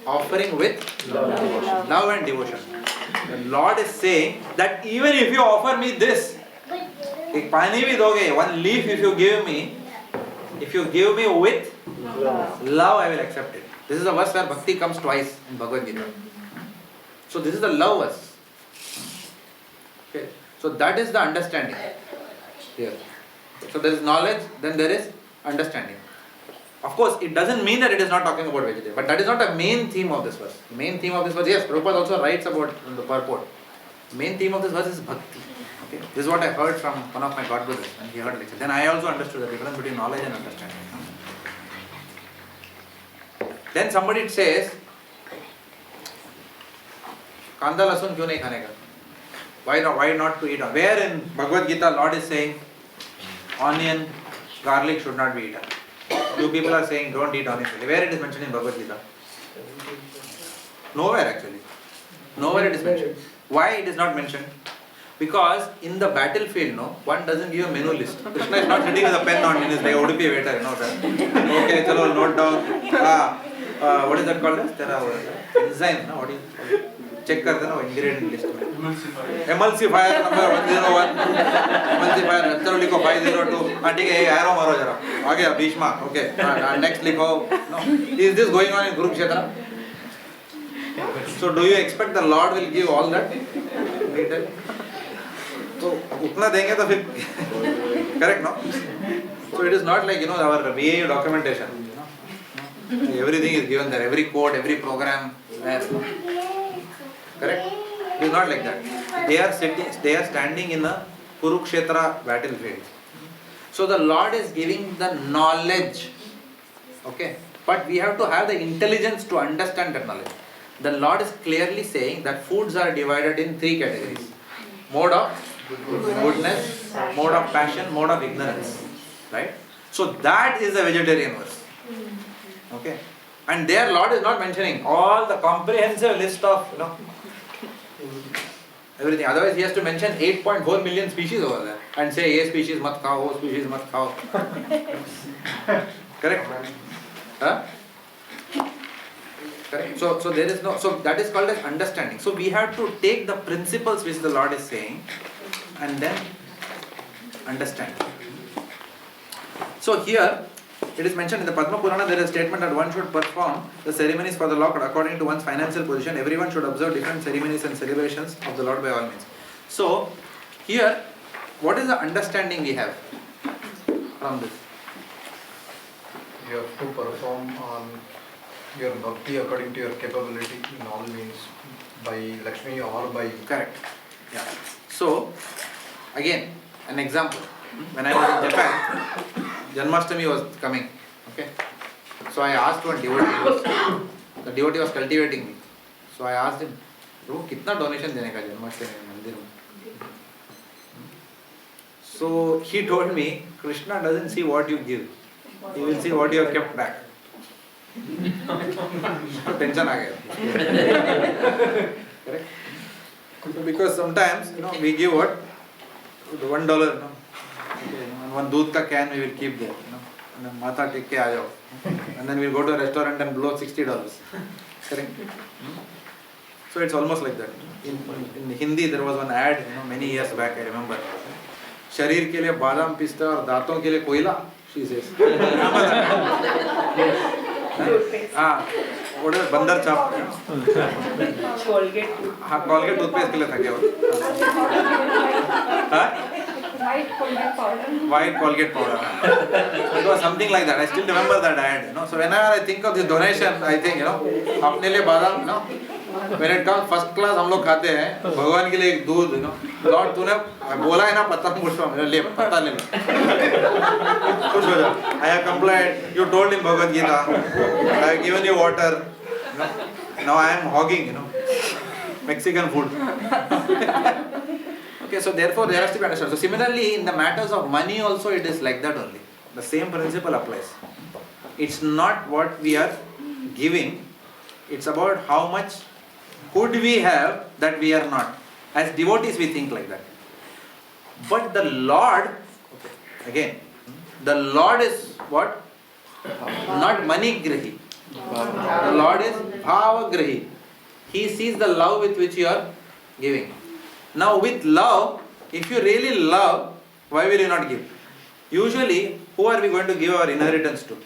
offering with love and devotion. The Lord is saying that even if you offer me this, एक पानी भी दोगे, one leaf if you give me with love, I will accept it. This is a verse where Bhakti comes twice in Bhagavad Gita. So this is the love verse. Okay. So that is the understanding here. So there is knowledge, then there is understanding. Of course, it doesn't mean that it is not talking about vegetarian, but that is not the main theme of this verse. The main theme of this verse, yes, Prabhupada also writes about in the purport. The main theme of this verse is Bhakti. Okay. This is what I heard from one of my God brothers when he heard lecture. Then I also understood the difference between knowledge and understanding. Then somebody says, Kanda lasun kyun nahi khane ka? Why not to eat? Where in Bhagavad Gita Lord is saying onion, garlic should not be eaten. Few people are saying don't eat onion. Where it is mentioned in Bhagavad Gita? Nowhere actually. Nowhere it is mentioned. Why it is not mentioned? Because in the battlefield, no, one doesn't give a menu list. Krishna is not sitting with a pen on in his like Udupi waiter, you know that. Okay, chalo, note down. What is that called? There are enzymes, no? What do you call it? Check करते ना ingredient list में. Emulsifier number 101. Emulsifier चलो लिखो 502. ठीक है ये arrow मारो जरा. आ गया Bhishma. Okay. Next लिखो. No. Is this going on in Kurukshetra? So do you expect the Lord will give all that detail? तो उतना देंगे तो फिर correct no? So it is not like our VAU documentation. Everything is given there. Every code, every program there. Correct? It is not like that. They are standing in a Kurukshetra battlefield. So the Lord is giving the knowledge. Okay? But we have to have the intelligence to understand that knowledge. The Lord is clearly saying that foods are divided in 3 categories. Mode of goodness, mode of passion, mode of ignorance. Right? So that is the vegetarian verse. Okay? And there Lord is not mentioning all the comprehensive list of everything. Otherwise he has to mention 8.4 million species over there and say ye species mat khao, wo species mat khao. Correct? Huh? Correct? So there is no, so that is called as understanding. So we have to take the principles which the Lord is saying and then understand. So here it is mentioned in the Padma Purana, there is a statement that one should perform the ceremonies for the Lord according to one's financial position. Everyone should observe different ceremonies and celebrations of the Lord by all means. So here what is the understanding we have from this? You have to perform on your bhakti according to your capability in all means, by Lakshmi or by... Correct. Yeah. So, again, an example. When I was in Japan, Janmashtami was coming. Okay. So I asked one devotee. The devotee was cultivating me. So I asked him, "Bro, कितना donation देने का जन्माष्टमी में मंदिर में?" So he told me, Krishna doesn't see what you give. He will see what you have kept back. Tension आ गया. Correct? Because sometimes, we give what? $1, Okay, and one दूध का can we will keep there, and then माथा take के आ जाओ, and then we'll go to a restaurant and blow $60. Correct? So it's almost like that. In Hindi there was one ad, many years back, I remember. शरीर के लिए बादाम पिस्ता और दांतों के लिए कोयला, she says. हाँ, what is बंदर चाप? हाँ, Colgate टूथपेस्ट के लिए था क्या वो? हाँ? White Colgate powder. It was something like that. I still remember that ad. So whenever I think of this donation, I think, अपने लिए बादाम, when it comes first class हम लोग खाते हैं, भगवान के लिए एक दूध, Lord तूने बोला है ना पत्ता मुझको मेरे लिए पत्ता ले लो, खुश हो जा. I have complied. You told him Bhagavad Gita. I have given you water. Now I am hogging, Mexican food. Okay, so therefore there has to be understood. So similarly, in the matters of money also it is like that only. The same principle applies. It's not what we are giving. It's about how much could we have that we are not. As devotees we think like that. But the Lord, again, the Lord is what? Not money grahi. The Lord is bhava grahi. He sees the love with which you are giving. Now with love, if you really love, why will you not give? Usually, who are we going to give our inheritance to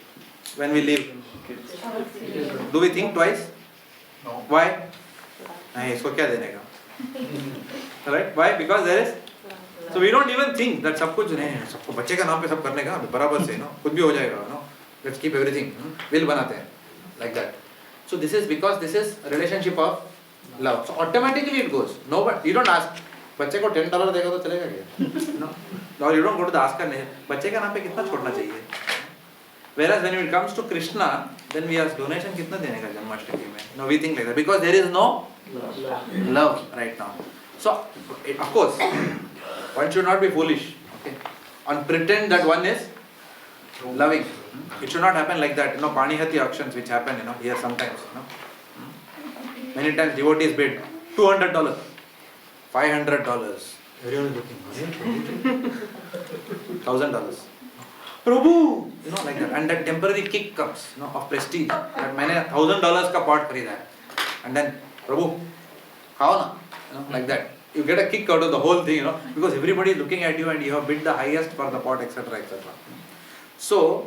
when we leave? Do we think twice? No. Why? इसको क्या देने का? Right? Why? Because there is. So we don't even think that सब कुछ नहीं, सबको बच्चे का नाम पे सब करने का बराबर से, कुछ भी हो जाएगा, Let's keep everything. Will बनाते हैं, like that. So this is because this is a relationship of love. So automatically it goes. No, but you don't ask. बच्चे को $10 देगा तो चलेगा क्या? No. Or you don't go to the asker नहीं. बच्चे का नाम पे कितना छोड़ना चाहिए? Whereas when it comes to Krishna, then we ask donation कितना देने का जन्माष्टमी में? No, we think like that because there is no love right now. So of course, one should not be foolish. Okay, and pretend that one is loving. It should not happen like that. Panihati auctions which happen, here sometimes. Many times devotees bid $200, $500. Everyone is looking. $1,000. Prabhu, like that. And that temporary kick comes, of prestige. That मैंने $1,000 का pot खरीदा है. And then, Prabhu, खाओ ना, like that. You get a kick out of the whole thing, because everybody is looking at you and you have bid the highest for the pot, etc., etc. So,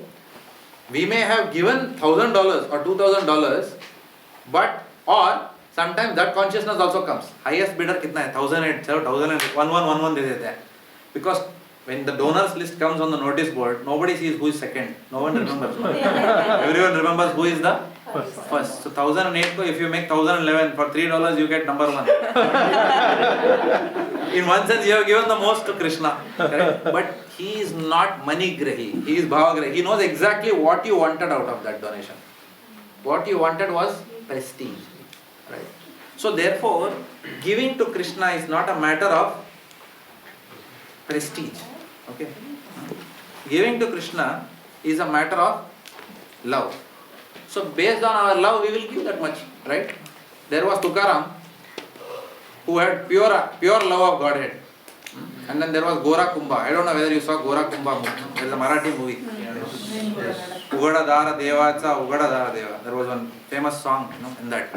we may have given $1,000 or $2,000, but or sometimes that consciousness also comes. Highest bidder कितना है? 1,008, 1,111 दे देते हैं. Because when the donors list comes on the notice board, nobody sees who is second. No one remembers. Everyone remembers who is the first. So 1,008 if you make 1,011 for $3, you get number 1. In one sense, you have given the most to Krishna, correct? But he is not money grahi. He is bhava grahi. He knows exactly what you wanted out of that donation. What you wanted was prestige, right? So therefore, giving to Krishna is not a matter of prestige. Okay, giving to Krishna is a matter of love. So based on our love, we will give that much, right? There was Tukaram, who had pure love of Godhead, and then there was Gora Kumbha. I don't know whether you saw Gora Kumbha movie. There is a Marathi movie. Ugada Dara Devacha, Ugada Dara Deva. There was one famous song, in that.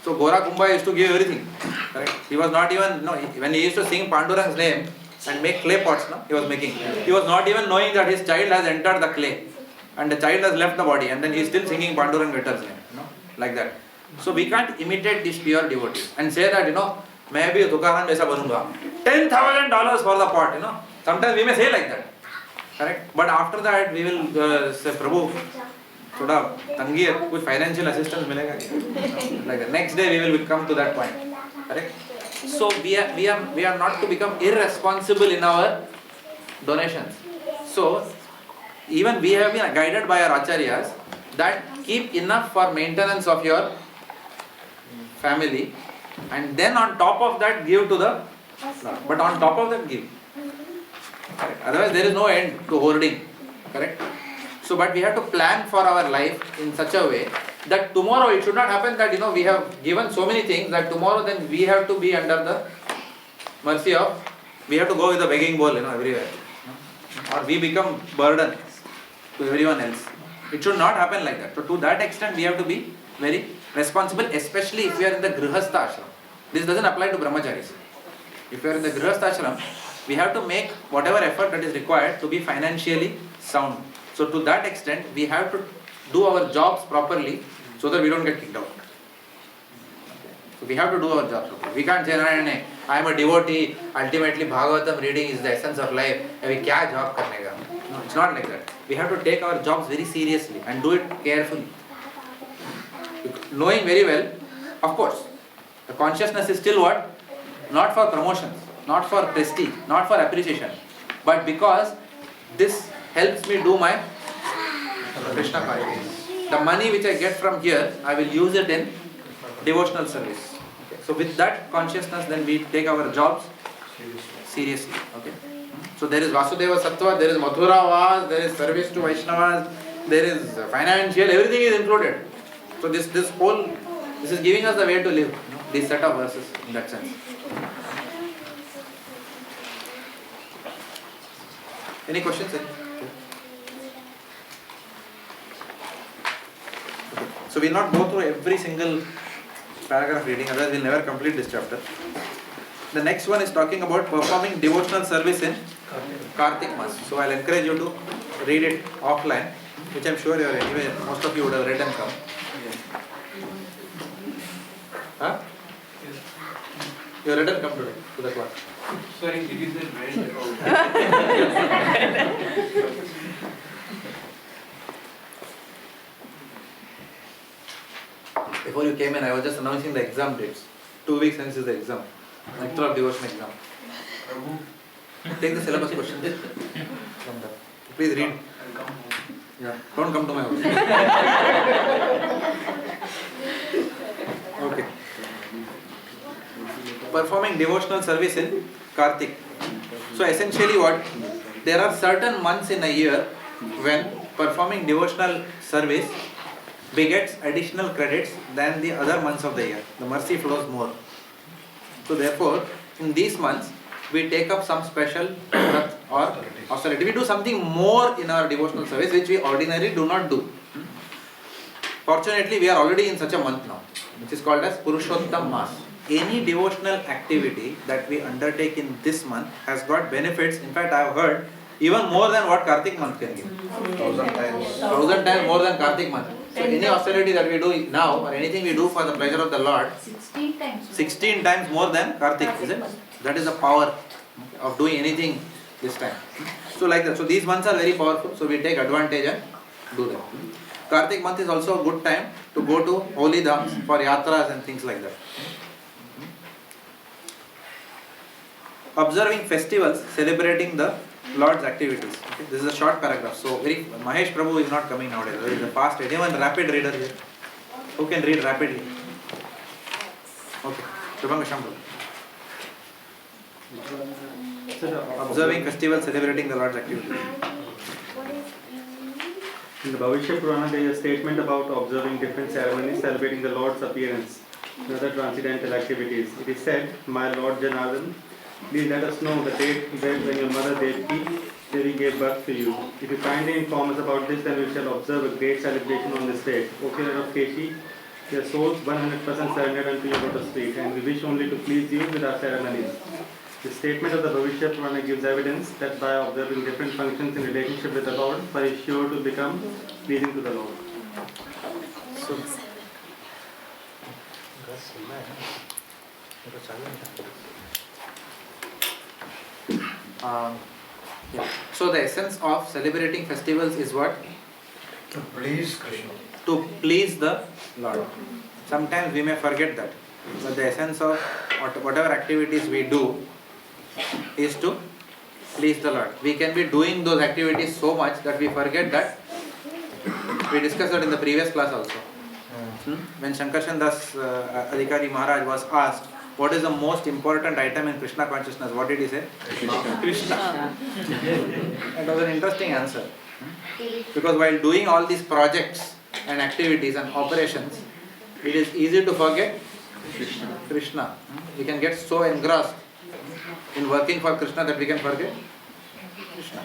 So Gora Kumbha used to give everything, correct? He was not even when he used to sing Pandurang's name and make clay pots, he was making. He was not even knowing that his child has entered the clay and the child has left the body, and then he is still singing Pandurang Vetter's name, like that. So we can't imitate these pure devotees and say that, मैं भी तुकाराम जैसा बनूंगा. $10,000 for the pot, Sometimes we may say like that. Correct? But after that, we will say, Prabhu, thoda tangi hai, kuch financial assistance milega. Like the next day, we will come to that point. Correct? So we are not to become irresponsible in our donations. So even we have been guided by our acharyas that keep enough for maintenance of your family, and then on top of that give to the Lord. But on top of that give. Correct? Otherwise there is no end to hoarding. Correct? So but we have to plan for our life in such a way that tomorrow it should not happen that we have given so many things that tomorrow then we have to be under the mercy of, we have to go with a begging bowl everywhere. Or we become burden to everyone else. It should not happen like that. So to that extent we have to be very responsible, especially if we are in the grihastha ashram. This doesn't apply to brahmacharis. If we are in the grihastha ashram, we have to make whatever effort that is required to be financially sound. So to that extent we have to do our jobs properly so that we don't get kicked out. So we have to do our jobs properly. We can't say, no, I am a devotee, ultimately Bhagavatam reading is the essence of life. Abhi kya job karne ka? No, it's not like that. We have to take our jobs very seriously and do it carefully. Knowing very well, of course, the consciousness is still what? Not for promotions, not for prestige, not for appreciation, but because this helps me do my Krishna consciousness. The money which I get from here, I will use it in devotional service. Okay. So with that consciousness, then we take our jobs seriously. Okay. So there is Vasudeva Sattva, there is Mathura Vas, there is service to Vaishnavas, there is financial, everything is included. So this is giving us the way to live, this set of verses in that sense. Any questions? Okay. So we will not go through every single paragraph reading, otherwise we will never complete this chapter. The next one is talking about performing devotional service in Kartik Mas. So I will encourage you to read it offline, which I am sure anyway most of you would have read and come. Huh? You read and come today to the class. Sorry, did you say read? Before you came in, I was just announcing the exam dates. 2 weeks hence is the exam. Nectar of Devotion exam. Take the syllabus questions from there. Please read. Yeah, don't come to my house. Okay. Performing devotional service in Kartik. So essentially what? There are certain months in a year when performing devotional service begets additional credits than the other months of the year. The mercy flows more. So therefore, in these months, we take up some special vrat or austerity. We do something more in our devotional service which we ordinarily do not do. Fortunately, we are already in such a month now, which is called as Purushottam Mas. Any devotional activity that we undertake in this month has got benefits. In fact, I have heard even more than what Kartik month can give. 1,000 times. 1,000 times more than Kartik month. So any austerity that we do now or anything we do for the pleasure of the Lord, 16 times more than Kartik, is it? That is the power of doing anything this time. So like that. So these months are very powerful. So we take advantage and do them. Kartik month is also a good time to go to holy dhams for yatras and things like that. Observing festivals celebrating the Lord's activities. Okay. This is a short paragraph. So Mahesh Prabhu is not coming nowadays. There is a fast, anyone rapid reader here? Who can read rapidly? Okay. Shubhanga Shambhu. Observing festivals celebrating the Lord's activities. In the Bhavishya Purana, there is a statement about observing different ceremonies celebrating the Lord's appearance and other transcendental activities. It is said, "My Lord Janardhan, please let us know the date when your mother Devi gave birth to you. If you kindly inform us about this, then we shall observe a great celebration on this date. O King of Keshi, your souls 100% surrendered unto your lotus feet, and we wish only to please you with our ceremonies." The statement of the Bhavishya Purana gives evidence that by observing different functions in relationship with the Lord, one is sure to become pleasing to the Lord. So, Yeah. So the essence of celebrating festivals is what? To please Krishna. To please the Lord. Sometimes we may forget that. But the essence of whatever activities we do is to please the Lord. We can be doing those activities so much that we forget that. We discussed that in the previous class also. When Shankarshan Das Adhikari Maharaj was asked, what is the most important item in Krishna consciousness? What did he say? Krishna. It was an interesting answer. Because while doing all these projects and activities and operations, it is easy to forget Krishna. We can get so engrossed in working for Krishna that we can forget Krishna.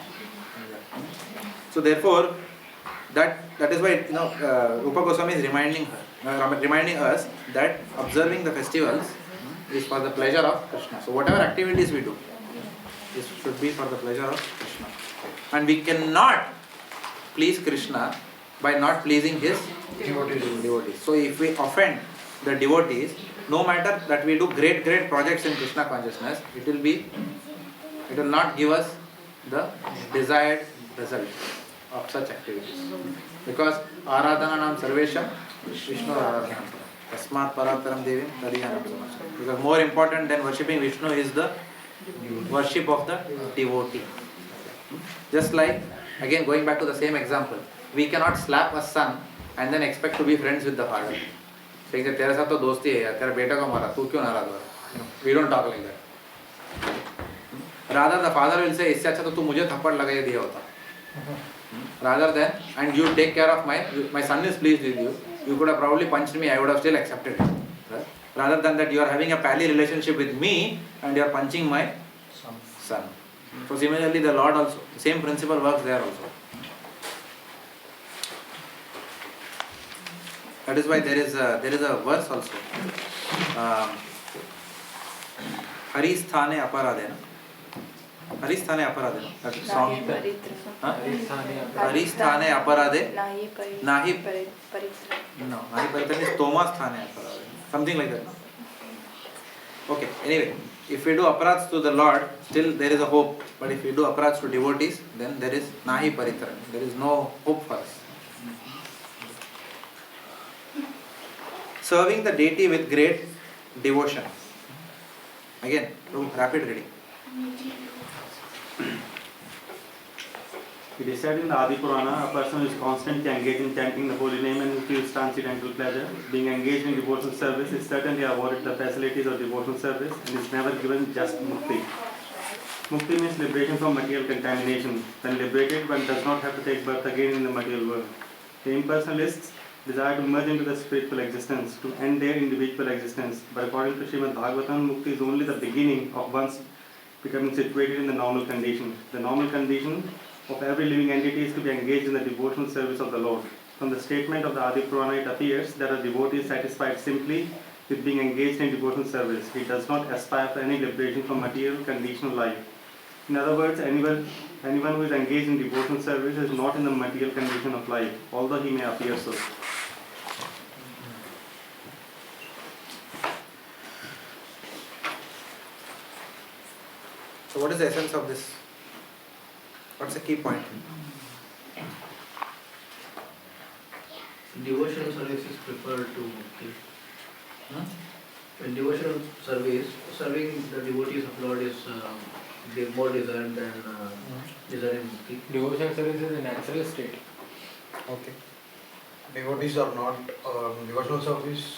So therefore, that is why Rupa Goswami is reminding us that observing the festivals is for the pleasure of Krishna. So whatever activities we do, this should be for the pleasure of Krishna. And we cannot please Krishna by not pleasing his devotees. So if we offend the devotees, no matter that we do great projects in Krishna consciousness, it will not give us the desired result of such activities. Because Aradhananam Sarvesham Vishnu Aradhanam. Tasmat Parataram Devim Tadiyanam Samasam. Because more important than worshipping Vishnu is the worship of the devotee. Just like, again going back to the same example, we cannot slap a son and then expect to be friends with the father. Saying that तेरे साथ तो दोस्ती है यार, तेरा बेटा को मारा, तू क्यों नाराज हो रहा? We don't talk like that. Rather the father will say, इससे अच्छा तो तू मुझे थप्पड़ लगा दिया होता. Rather than, and you take care of my son is pleased with you, you could have probably punched me, I would have still accepted it. Right? Rather than that you are having a pally relationship with me and you are punching my son. So similarly the Lord also, the same principle works there also. That is why there is a verse also. Haristhane aparadena. Haristhane aparadena. That is song. Haristhane aparade. Nahi paritra. No, nahi paritra is tomasthane aparade. Something like that. Okay, anyway, if we do aparats to the Lord, still there is a hope. But if we do aparats to devotees, then there is nahi paritra. There is no hope for us. Serving the deity with great devotion. Again, do rapid reading. It is said in the Adi Purana, a person who is constantly engaged in chanting the holy name and feels transcendental pleasure, being engaged in devotional service, is certainly awarded the facilities of devotional service and is never given just mukti. Mukti means liberation from material contamination. When liberated, one does not have to take birth again in the material world. The impersonalists desire to merge into the spiritual existence, to end their individual existence. But according to Srimad Bhagavatam, mukti is only the beginning of one's becoming situated in the normal condition. The normal condition of every living entity is to be engaged in the devotional service of the Lord. From the statement of the Adi Purana, it appears that a devotee is satisfied simply with being engaged in devotional service. He does not aspire for any liberation from material conditional life. In other words, anyone who is engaged in devotional service is not in the material condition of life, although he may appear so. So what is the essence of this? What's the key point? Devotional service is preferred to mukti. When devotional service, serving the devotees of Lord is more desired than desiring mukti. Devotional service is a natural state. Okay. Devotees are not devotional service.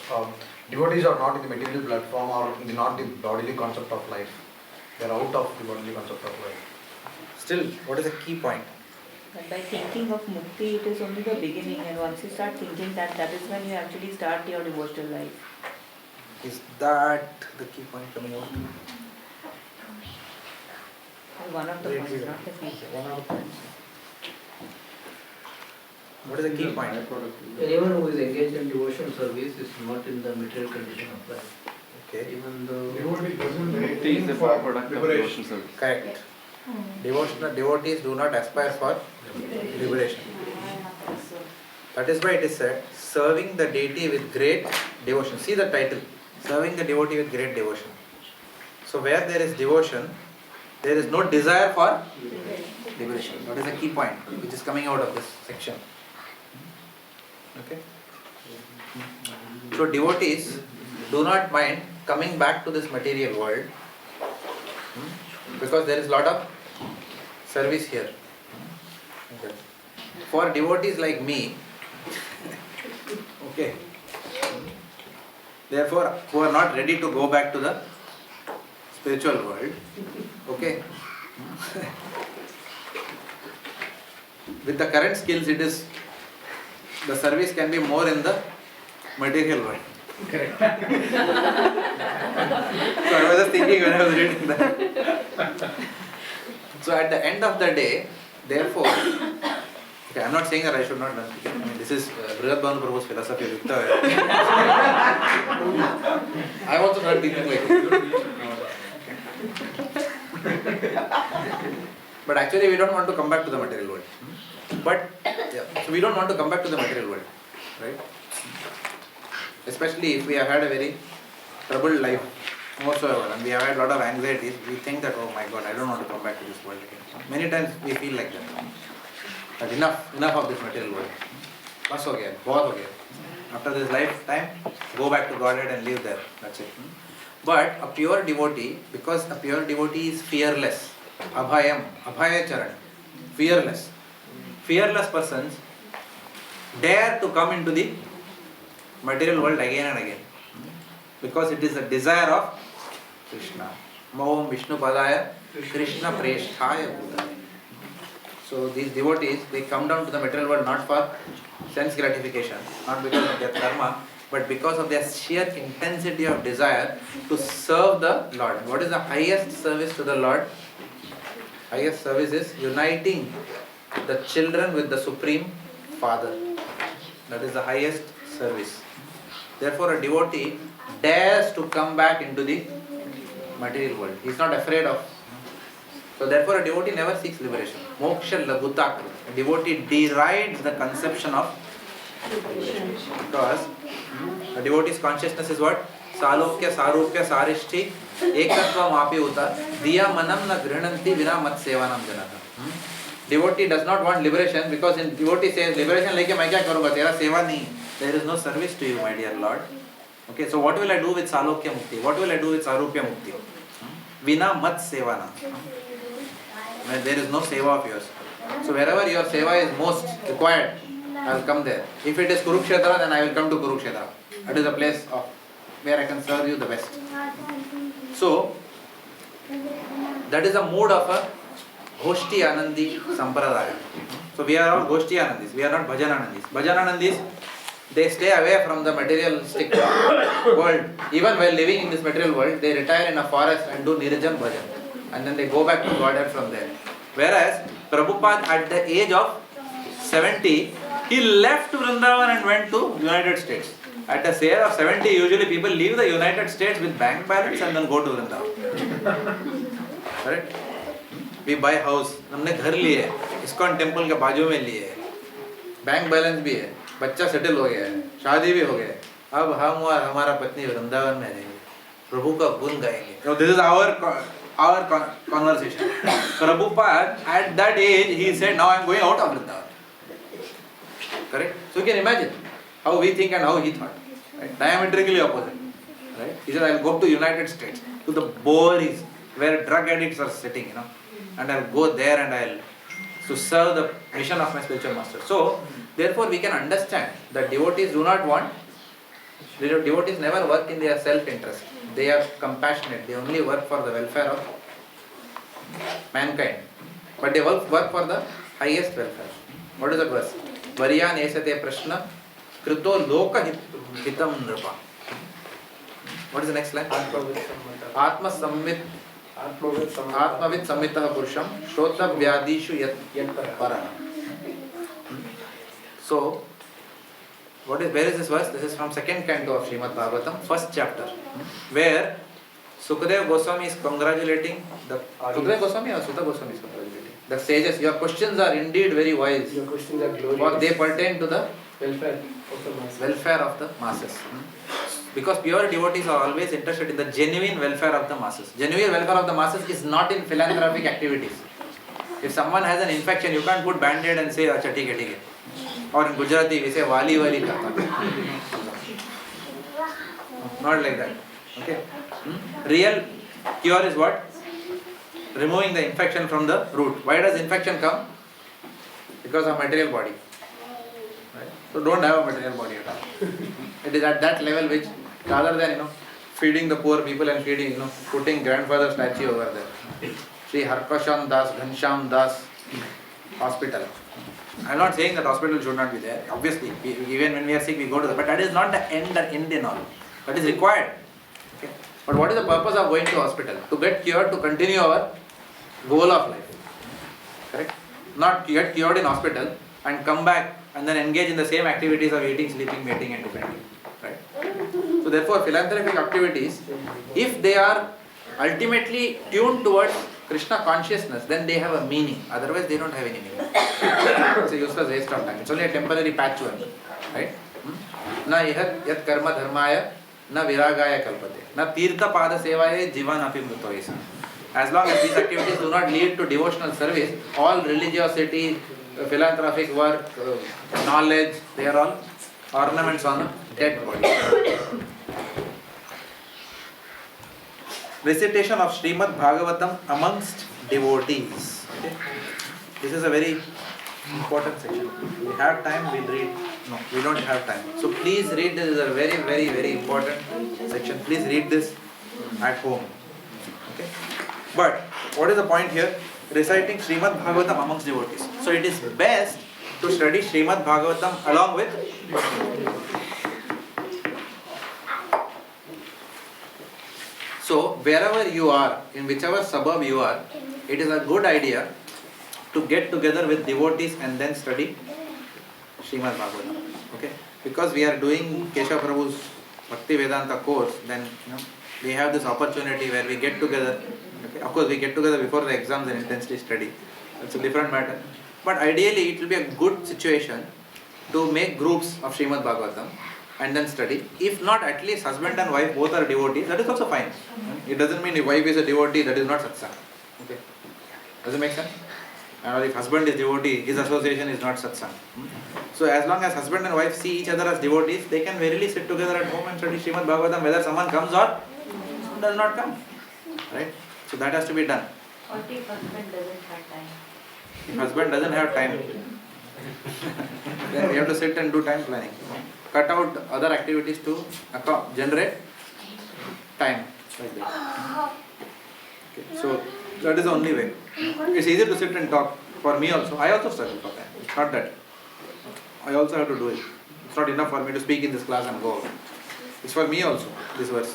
Devotees are not in the material platform or not the bodily concept of life. They are out of the bodily concept of life. Still, what is the key point? But by thinking of mukti, it is only the beginning, and once you start thinking that, that is when you actually start your devotional life. Is that the key point coming out? One of the points, not the key. One of the points. What is the key point? Anyone who is engaged in devotional service is not in the material condition of life. Okay. Even though Mukti is the byproduct of devotional service. Correct. Devotees do not aspire for liberation. That is why it is said, serving the deity with great devotion. See the title, serving the devotee with great devotion. So where there is devotion, There is no desire for liberation. That is a key point which is coming out of this section. Okay. So devotees do not mind coming back to this material world because there is a lot of service here. Okay. For devotees like me, okay, therefore who are not ready to go back to the spiritual world, okay, with the current skills, the service can be more in the material world. Correct. So I was just thinking when I was reading that. So at the end of the day, therefore, okay, I am not saying that I should not learn. I mean, this is Bhagavad Prabhu's philosophy of Gita. I am also not thinking like this. But actually we don't want to come back to the material world. But yeah, so we don't want to come back to the material world, right? Especially if we have had a very troubled life, more so, and we have had a lot of anxieties, we think that, oh my God, I don't want to come back to this world again. Many times we feel like that. But enough of this material world. Bas ho gaya, bahut ho gaya. After this lifetime, go back to Godhead and live there. That's it. But a pure devotee, because a pure devotee is fearless, Abhayacharan, fearless. Fearless persons dare to come into the material world again and again. Because it is a desire of Krishna. Maom Vishnu Padaya Krishna Preshthaya Bhutale. So these devotees, they come down to the material world not for sense gratification, not because of their karma, but because of their sheer intensity of desire to serve the Lord. What is the highest service to the Lord? Highest service is uniting the children with the Supreme Father. That is the highest service. Therefore a devotee dares to come back into the material world. He is not afraid of. So therefore a devotee never seeks liberation. Moksha laghuta. A devotee derides the conception of liberation. Because a devotee's consciousness is what? Salokya, Sarupya, Sarishti, Ekatva Mapi Uta, Diya Manam na Grihananti Vina Mat Sevanam Janata. Devotee does not want liberation because in devotee says, liberation leke main kya karunga, tera seva nahi. There is no service to you, my dear Lord. Okay, so what will I do with Salokya Mukti? What will I do with Sarupya Mukti? Vina Mat Sevanam. When there is no seva of yours. So wherever your seva is most required, I will come there. If it is Kurukshetra, then I will come to Kurukshetra. That is a place where I can serve you the best. So, that is a mood of a Goshti Anandi Sampradaya. So we are all Goshti Anandis, we are not Bhajan Anandis. Bhajan Anandis, they stay away from the materialistic world. Even while living in this material world, they retire in a forest and do Nirjan Bhajan. And then they go back to Godhead from there. Whereas, Prabhupada at the age of 70, he left Vrindavan and went to United States. At the age of 70, usually people leave the United States with bank balance and then go to Vrindavan. Correct? We buy house. हमने घर लिए है, ISKCON temple के बाजू में लिए है, bank balance भी है, बच्चा सेटल हो गया है, शादी भी हो गया है. अब हम और हमारा पत्नी वृंदावन में रहेंगे, प्रभु का गुण गाएंगे. So this is our conversation. Prabhupada at that age he said, now I am going out of Vrindavan. Correct? So you can imagine how we think and how he thought. Right? Diametrically opposite. Right? He said, I will go to United States, to the bories where drug addicts are sitting, and I will go there and I will to serve the mission of my spiritual master. So, therefore we can understand that devotees never work in their self-interest. They are compassionate. They only work for the welfare of mankind. But they work for the highest welfare. What is the verse? Varya nesate prashna krito loka hitam nripa. What is the next line? Atma sammit Atmavit sammitah purusham shrota vyadishu yat parah. So, where is this verse? This is from second canto of Srimad Bhagavatam, first chapter, where Sukadeva Goswami is congratulating Sukadeva Goswami or Sutta Goswami is congratulating the sages. Your questions are indeed very wise. Your questions are glorious. For they pertain to the welfare of the masses. Welfare of the masses. Because pure devotees are always interested in the genuine welfare of the masses. Genuine welfare of the masses is not in philanthropic activities. If someone has an infection, you can't put band-aid and say, "Acha, theek hai." Or in Gujarati, we say, "Wali wali karta." Not like that. Okay? Real cure is what? Removing the infection from the root. Why does infection come? Because of material body. Right? So don't have a material body at all. It is at that level which, rather than feeding the poor people and feeding, putting grandfather statue over there. Sri Harkashan Das, Ghansham Das hospital. I am not saying that hospital should not be there. Obviously, even when we are sick, we go to that. But that is not the end in all. That is required. Okay? But what is the purpose of going to hospital? To get cured, to continue our goal of life. Correct? Not get cured in hospital and come back and then engage in the same activities of eating, sleeping, mating and depending. Right? So therefore, philanthropic activities, if they are ultimately tuned towards Krishna consciousness, then they have a meaning. Otherwise, they don't have any meaning. It's a useless waste of time. It's only a temporary patchwork. Right? Na ihat yat karma dharmaya na viragaya kalpate. Na tirtha pada sevaya jivan api mrutavesa. As long as these activities do not lead to devotional service, all religiosity, philanthropic work, knowledge, they are all ornaments on a dead body. Recitation of Srimad Bhagavatam amongst devotees. Okay? This is a very important section. If we have time, we'll read. No, we don't have time. So please read. This is a very, very, very important section. Please read this at home. Okay? But what is the point here? Reciting Srimad Bhagavatam amongst devotees. So it is best to study Srimad Bhagavatam along with. So wherever you are, in whichever suburb you are, it is a good idea to get together with devotees and then study Srimad Bhagavatam. Okay? Because we are doing Keshav Prabhu's Bhaktivedanta course, then we have this opportunity where we get together. Okay? Of course, we get together before the exams and intensely study. It's a different matter. But ideally, it will be a good situation to make groups of Srimad Bhagavatam and then study. If not, at least husband and wife both are devotees, that is also fine. It doesn't mean if wife is a devotee, that is not satsang. Okay? Does it make sense? And if husband is devotee, his association is not satsang. So as long as husband and wife see each other as devotees, they can verily sit together at home and study Srimad Bhagavatam, whether someone comes or does not come. Right? So that has to be done. What if husband doesn't have time? If husband doesn't have time, then we have to sit and do time planning. Cut out other activities to generate time. Like that. Okay. So that is the only way. It's easy to sit and talk. For me also, I also struggle for time. It's not that. I also have to do it. It's not enough for me to speak in this class and go. It's for me also, this verse.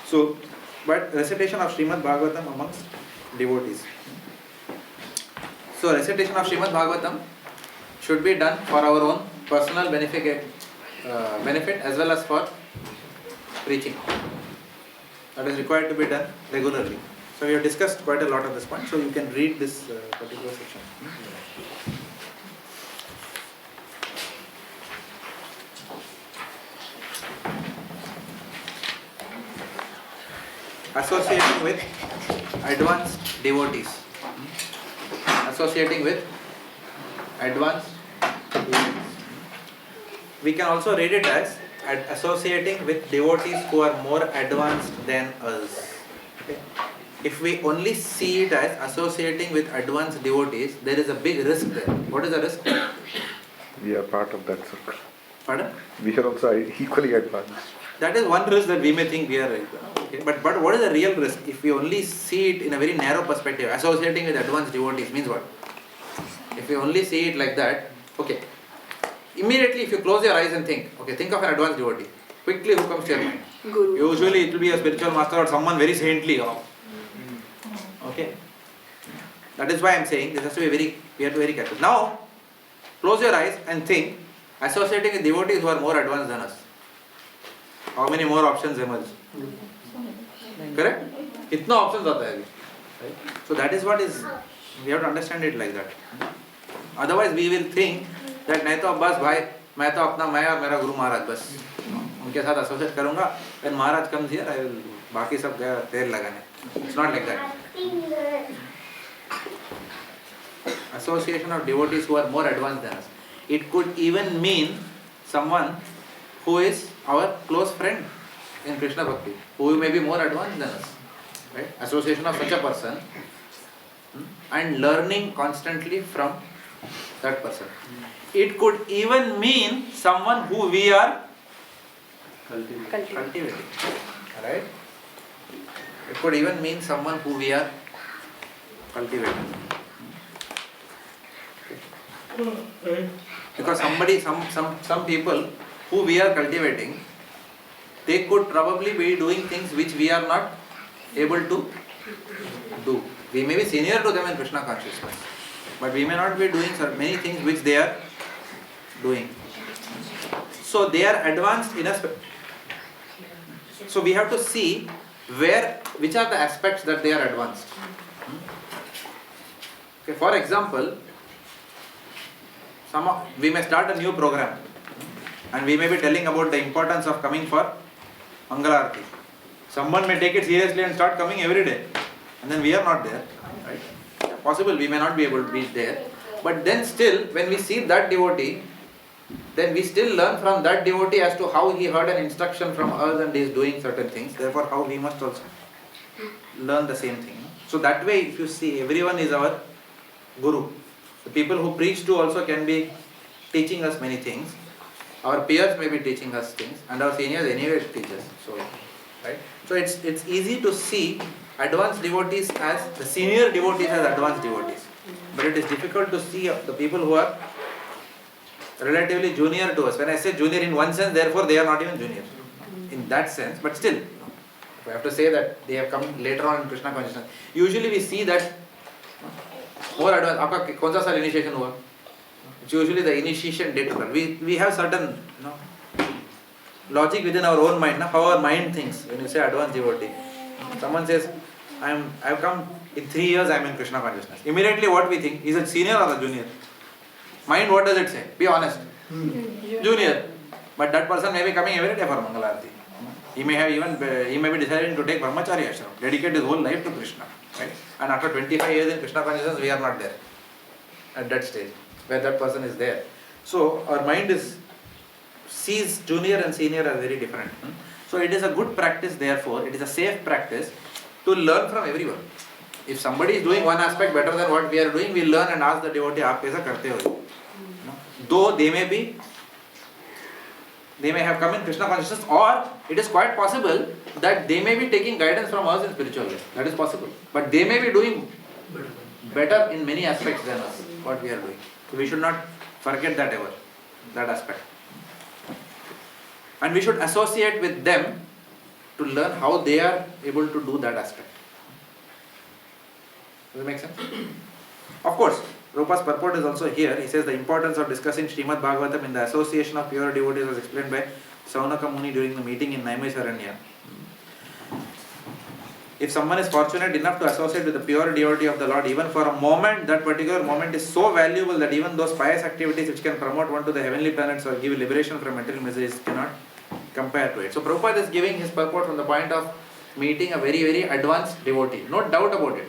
So, but recitation of Srimad Bhagavatam amongst devotees. So recitation of Srimad Bhagavatam should be done for our own personal benefit as well as for preaching. That is required to be done regularly. So we have discussed quite a lot of this point, so you can read this particular section. Associating with advanced devotees. Associating with advanced devotees. We can also read it as associating with devotees who are more advanced than us. Okay? If we only see it as associating with advanced devotees, there is a big risk there. What is the risk? We are part of that circle. Pardon? We are also equally advanced. That is one risk that we may think we are right. Okay? But what is the real risk? If we only see it in a very narrow perspective, associating with advanced devotees means what? If we only see it like that, okay. Immediately if you close your eyes and think, okay, think of an advanced devotee. Quickly who comes to your mind? Guru. Usually it will be a spiritual master or someone very saintly. Okay. That is why I am saying this has to be we have to be very careful. Now, close your eyes and think, associating with devotees who are more advanced than us. How many more options emerge? Correct? Kitna options aata hai abhi? So that is what is, we have to understand it like that. Otherwise we will think that nahi to bas bhai, मैं तो अपना मैं और मेरा गुरु महाराज बस. उनके साथ associate करूँगा, when Maharaj comes here, I will बाकी सब गया तेल लगाने. It's not like that. Association of devotees who are more advanced than us. It could even mean someone who is our close friend in Krishna Bhakti, who may be more advanced than us. Right? Association of such a person and learning constantly from that person. It could even mean someone who we are cultivating. Right? It could even mean someone who we are cultivating. Because some people who we are cultivating, they could probably be doing things which we are not able to do. We may be senior to them in Krishna Consciousness, but we may not be doing many things which they are doing. So they are advanced in a... So we have to see which are the aspects that they are advanced. Okay, for example, we may start a new program and we may be telling about the importance of coming for Mangalarati. Someone may take it seriously and start coming every day, and then we are not there. Right? Possible we may not be able to be there, but then still when we see that devotee, then we still learn from that devotee as to how he heard an instruction from us and is doing certain things. Therefore how we must also learn the same thing. So that way, if you see, everyone is our guru. The people who preach to also can be teaching us many things. Our peers may be teaching us things, and our seniors anyway teach us. So, right? So it's easy to see advanced devotees as the senior devotees as advanced devotees, but it is difficult to see the people who are relatively junior to us. When I say junior in one sense, therefore they are not even junior in that sense, but still, if I have to say that they have come later on in Krishna Consciousness, usually we see that more advanced. आपका कौन सा साल initiation हुआ? It's usually the initiation date. We have certain logic within our own mind, how our mind thinks. When you say advanced devotee, someone says, I've come in 3 years, I am in Krishna Consciousness. Immediately what we think, is it senior or a junior? Mind, what does it say? Be honest. Junior. But that person may be coming every day for Mangalarati. He may be deciding to take Brahmacharya ashram, dedicate his whole life to Krishna. Right? And after 25 years in Krishna Consciousness, we are not there at that stage where that person is there. So our mind sees junior and senior as very different. So it is a good practice, therefore, it is a safe practice to learn from everyone. If somebody is doing one aspect better than what we are doing, we learn and ask the devotee, "Aap kaisa karte ho?" Though they may have come in Krishna Consciousness, or it is quite possible that they may be taking guidance from us in spiritual life. That is possible. But they may be doing better in many aspects than us, what we are doing. So we should not forget that ever, that aspect. And we should associate with them to learn how they are able to do that aspect. Does it make sense? Of course, Rupa's purport is also here. He says the importance of discussing Srimad Bhagavatam in the association of pure devotees was explained by Saunaka Muni during the meeting in Naimisharanya. If someone is fortunate enough to associate with the pure devotee of the Lord, even for a moment, that particular moment is so valuable that even those pious activities which can promote one to the heavenly planets or give liberation from material miseries cannot compare to it. So Prabhupada is giving his purport from the point of meeting a very, very advanced devotee. No doubt about it,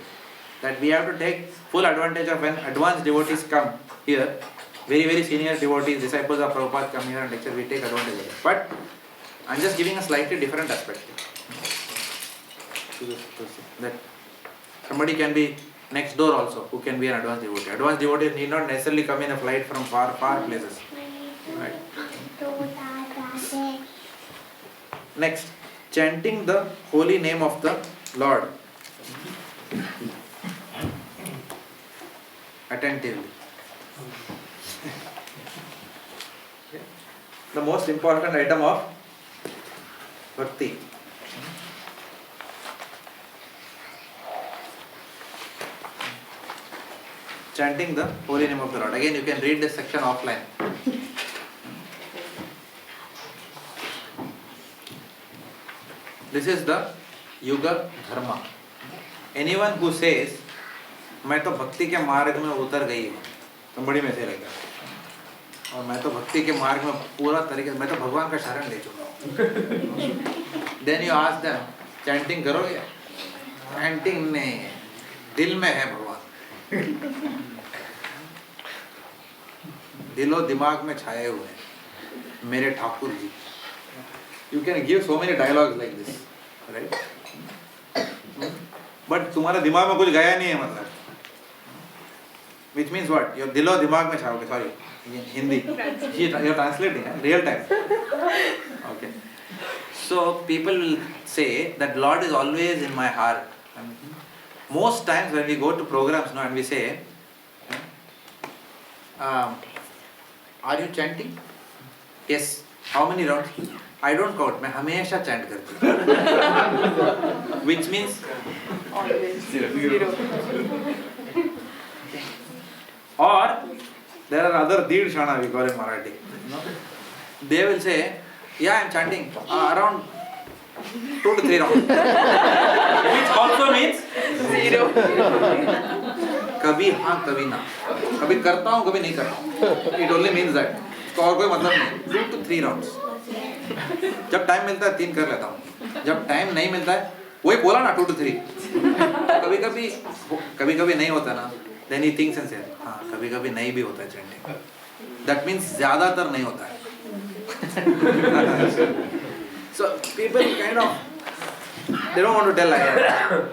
that we have to take full advantage of when advanced devotees come here. Very, very senior devotees, disciples of Prabhupada come here and lecture, we take advantage of it. But I am just giving a slightly different aspect. That somebody can be next door also, who can be an advanced devotee. Advanced devotees need not necessarily come in a flight from far, far places. Right. Next, chanting the holy name of the Lord attentively. The most important item of Bhakti. Chanting the holy name of the Lord. Again, you can read this section offline. This is the Yuga Dharma. Anyone who says, मैं तो भक्ति के मार्ग में उतर गई हूँ, तो बड़ी में से रहेगा, और मैं तो भक्ति के मार्ग में पूरा तरीके से, मैं तो भगवान का शरण ले चुका हूँ, Then you ask them, chanting करोगे? Chanting नहीं, दिल में है भगवान. दिलो दिमाग में छाए हुए हैं मेरे Thakur ji. You can give so many dialogues like this, right? But तुम्हारे दिमाग में कुछ गया नहीं है मतलब. Which means what? Your दिलो दिमाग में छाओगे. Sorry, Hindi. You're translating, real time. Okay. So people will say that Lord is always in my heart. And most times when we go to programs, and we say, are you chanting? Yes. How many rounds? I don't count. मैं हमेशा chant करती हूँ. Which means zero. Or there are other Deed Shana, we call in Marathi. They will say, yeah, I am chanting around 2 to 3 rounds. Which also means zero. कभी हाँ कभी ना. कभी करता हूँ कभी नहीं करता हूँ. It only means that. इसका और कोई मतलब नहीं. 2 to 3 rounds. जब टाइम मिलता है 3 कर लेता हूँ. जब टाइम नहीं मिलता है वही बोला ना 2 to 3. कभी कभी नहीं होता ना. Then he thinks and says, हाँ कभी कभी नहीं भी होता है chanting. That means ज़्यादातर नहीं होता है. So people kind of, they don't want to tell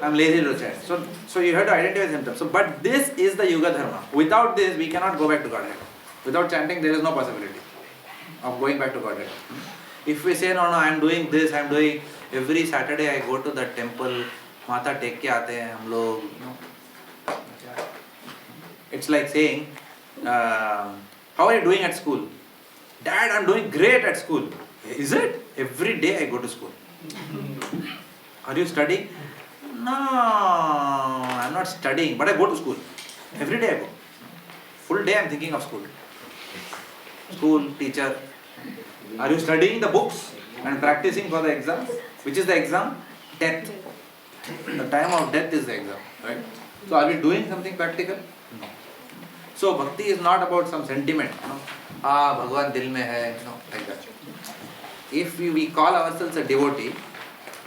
I'm lazy to chant. So you have to identify symptoms. So but this is the Yuga Dharma. Without this we cannot go back to Godhead. Without chanting there is no possibility of going back to Godhead. If we say no I am doing this, I am doing every Saturday I go to the temple, माथा take के आते हैं हम लोग. It's like saying, how are you doing at school? Dad, I'm doing great at school. Is it? Every day I go to school. Are you studying? No, I'm not studying, but I go to school. Every day I go. Full day I'm thinking of school. School, teacher. Are you studying the books and practicing for the exam? Which is the exam? Death. The time of death is the exam, right? So are we doing something practical? No. So bhakti is not about some sentiment, Bhagwan dil mein hai, like that. If we call ourselves a devotee,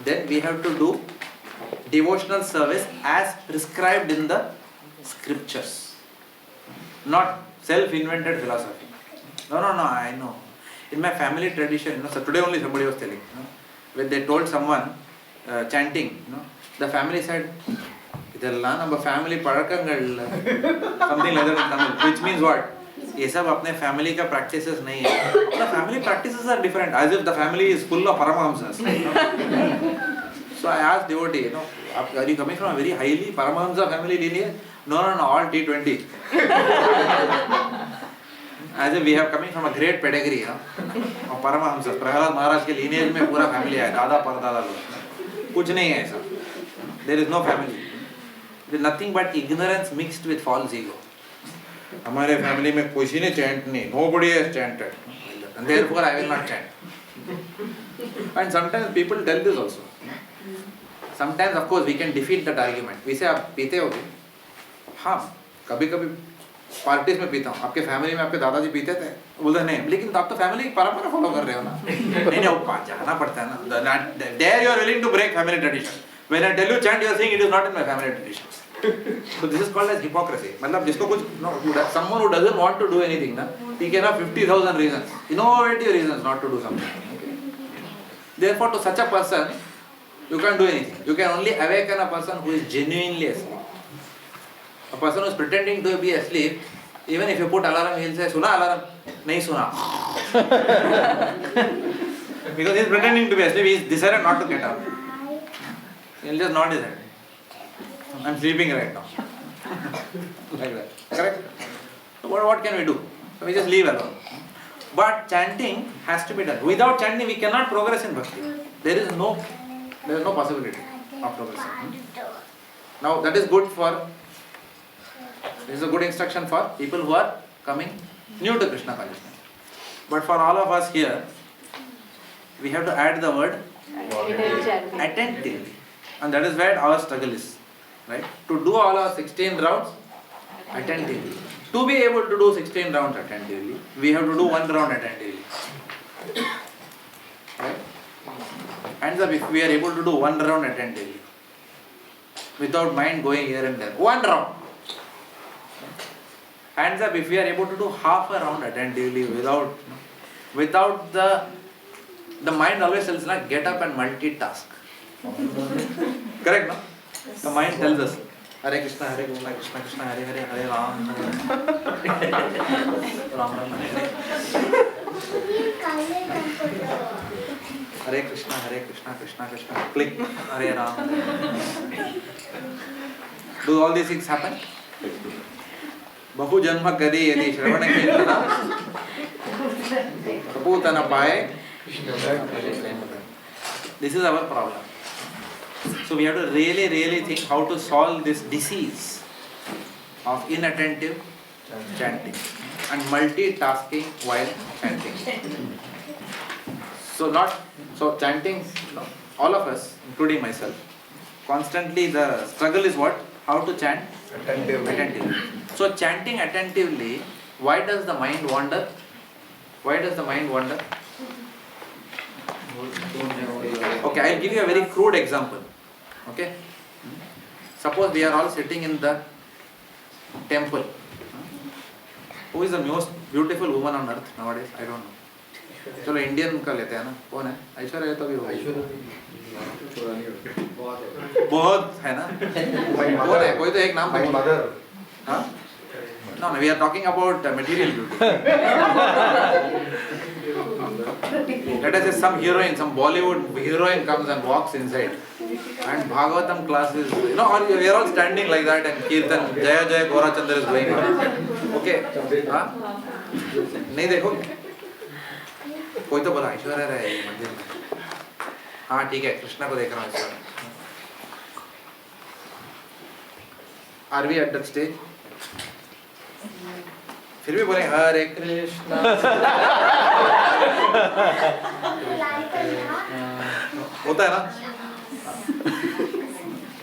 then we have to do devotional service as prescribed in the scriptures, not self-invented philosophy. No, I know. In my family tradition, so today only somebody was telling, when they told someone chanting, the family said, ಇದೆಲ್ಲ ನಮ್ಮ family ಪழக்கங்கள் something like that in Tamil, which means what? ये सब अपने family का practices नहीं है. The family practices are different, as if the family is full of Paramahamsas. So I asked devotee, are you coming from a very highly Paramahamsa family lineage? No, all T20. As if we have coming from a great pedigree, of Paramahamsas. Prahalad Maharaj के lineage में पूरा family है, दादा परदादा लोग. कुछ नहीं है ऐसा. There is no family. There is nothing but ignorance mixed with false ego. हमारे family में किसी ने chant नहीं. Nobody has chanted. And therefore I will not chant. And sometimes people tell this also. Sometimes of course we can defeat that argument. We say आप पीते होगे? हाँ, कभी-कभी पार्टीज में पीता हूँ. आपके फैमिली में आपके दादाजी पीते थे? बोलते नहीं, लेकिन आप तो फैमिली की परंपरा फॉलो कर रहे हो ना. नहीं वो जाना पड़ता है ना. There you are willing to break family tradition. When I tell you chant, you are saying it is not in my family tradition. So this is called as hypocrisy. मतलब जिसको कुछ someone who doesn't want to do anything ना, he can have 50,000 reasons, innovative reasons not to do something. Therefore, to such a person, you can't do anything. You can only awaken a person who is genuinely asleep. A person who is pretending to be asleep, even if you put alarm, he will say, "Suna alarm?" नहीं सुना. Because he is pretending to be asleep, he is decided not to get up. He will just nod his head. I'm sleeping right now. Like that. Correct? So what can we do? So we just leave alone. But chanting has to be done. Without chanting, we cannot progress in bhakti. There is no possibility of progressing. Now that is good for. This is a good instruction for people who are coming new to Krishna consciousness. But for all of us here, we have to add the word attentively. And that is where our struggle is. Right? To do all our 16 rounds attentively. To be able to do 16 rounds attentively, we have to do one round attentively. Right? Hands up if we are able to do one round attentively. Without mind going here and there. One round. Hands up if we are able to do half a round attentively without the mind always tells like get up and multitask. Correct, no? The mind tells us Hare Krishna, Hare Krishna, Krishna Krishna, Hare Hare, Hare Ram, Ram Ram, Hare Hare Krishna, Krishna Krishna, click, Hare Ram. Do all these things happen? Bahu janma kadi yadi shravana kirtana kaputana paye. This is our problem. So we have to really think how to solve this disease of inattentive chanting and multitasking while chanting. So chanting, all of us, including myself, constantly the struggle is what? How to chant attentively. So chanting attentively, why does the mind wander? Why does the mind wander? Okay, I'll give you a very crude example. Okay? Suppose we are all sitting in the temple. Who is the most beautiful woman on earth nowadays? I don't know. चलो Indian का लेते हैं ना, कौन है? ऐश्वर्या तो भी होगी। बहुत है ना? कौन है? कोई तो एक नाम बताओ। मदर। हाँ? No, we are talking about material beauty. Let us say some heroine, some Bollywood heroine comes and walks inside, and Bhagavatam class is, or we are all standing like that, and Kirtan, Jaya Jaya Gaurachandra is going on. Okay? हाँ? नहीं देखोगे? कोई तो बोला ऐश्वर्या रहे मंदिर में। हाँ ठीक है, कृष्णा को देख रहा हूँ इस बार। Are we at that stage? फिर भी बोले हरे कृष्णा होता है ना?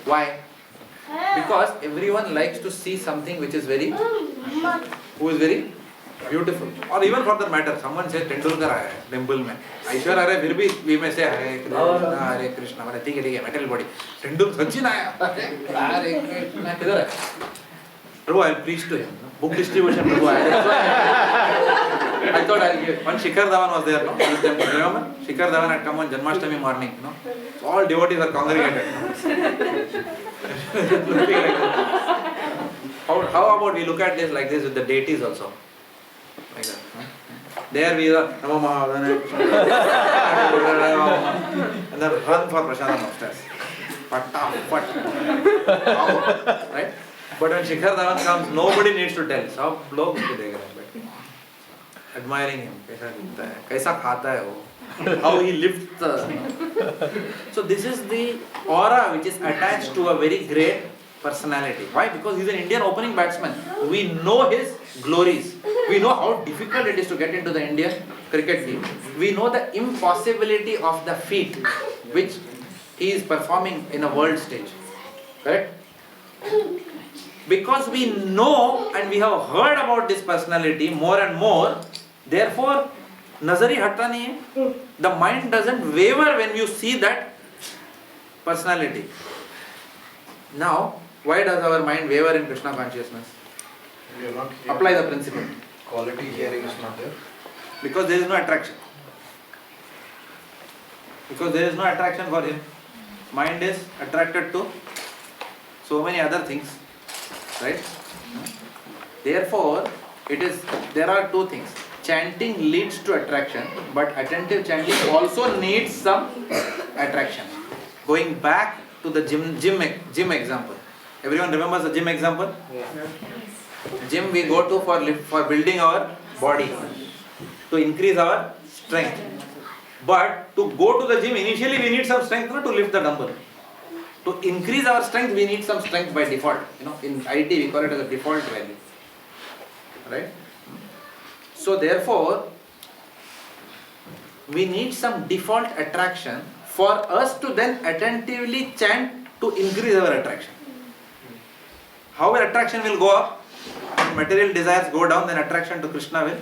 Why? Because everyone likes to see something which is very beautiful. Or even for that matter, someone says Tendulkar आया है टेम्पल में, ऐश्वर्या रहे फिर भी we may say हरे कृष्णा बोले ठीक है मेटल बॉडी, तेंदुलकर सचिन आया हरे कृष्णा किधर है? Prabhu, I'll preach to him. Book distribution, Prabhu. I thought I'll give. One Shikhar Dhawan was there, no? Remember? Shikhar Dhawan had come on Janmashtami morning, no? So all devotees are congregated. How about we look at this like this with the deities also? Like that. No? There we are, Namo Mahadana, and then run for Prasadam upstairs. Right? But when Shikhar Dhawan comes, nobody needs to tell. सब लोग उसको देख रहे हैं बैठ के, admiring him. कैसा दिखता है, कैसा खाता है वो, how he lifts the. So this is the aura which is attached to a very great personality. Why? Because he's an Indian opening batsman. We know his glories. We know how difficult it is to get into the Indian cricket team. We know the impossibility of the feat which he is performing in a world stage. Correct? Because we know and we have heard about this personality more and more, therefore, nazari hatta nahi hai. The mind doesn't waver when you see that personality. Now, why does our mind waver in Krishna consciousness? Apply the principle. Quality hearing is not there. Because there is no attraction. Because there is no attraction for him. Mind is attracted to so many other things. Right? Therefore, there are two things. Chanting leads to attraction, but attentive chanting also needs some attraction. Going back to the gym example. Everyone remembers the gym example? Yeah. Gym we go to for building our body, to increase our strength. But to go to the gym, initially we need some strength to lift the dumbbell. To increase our strength, we need some strength by default. In IT we call it as a default value. Right? So therefore, we need some default attraction for us to then attentively chant to increase our attraction. How our attraction will go up? When material desires go down, then attraction to Krishna will.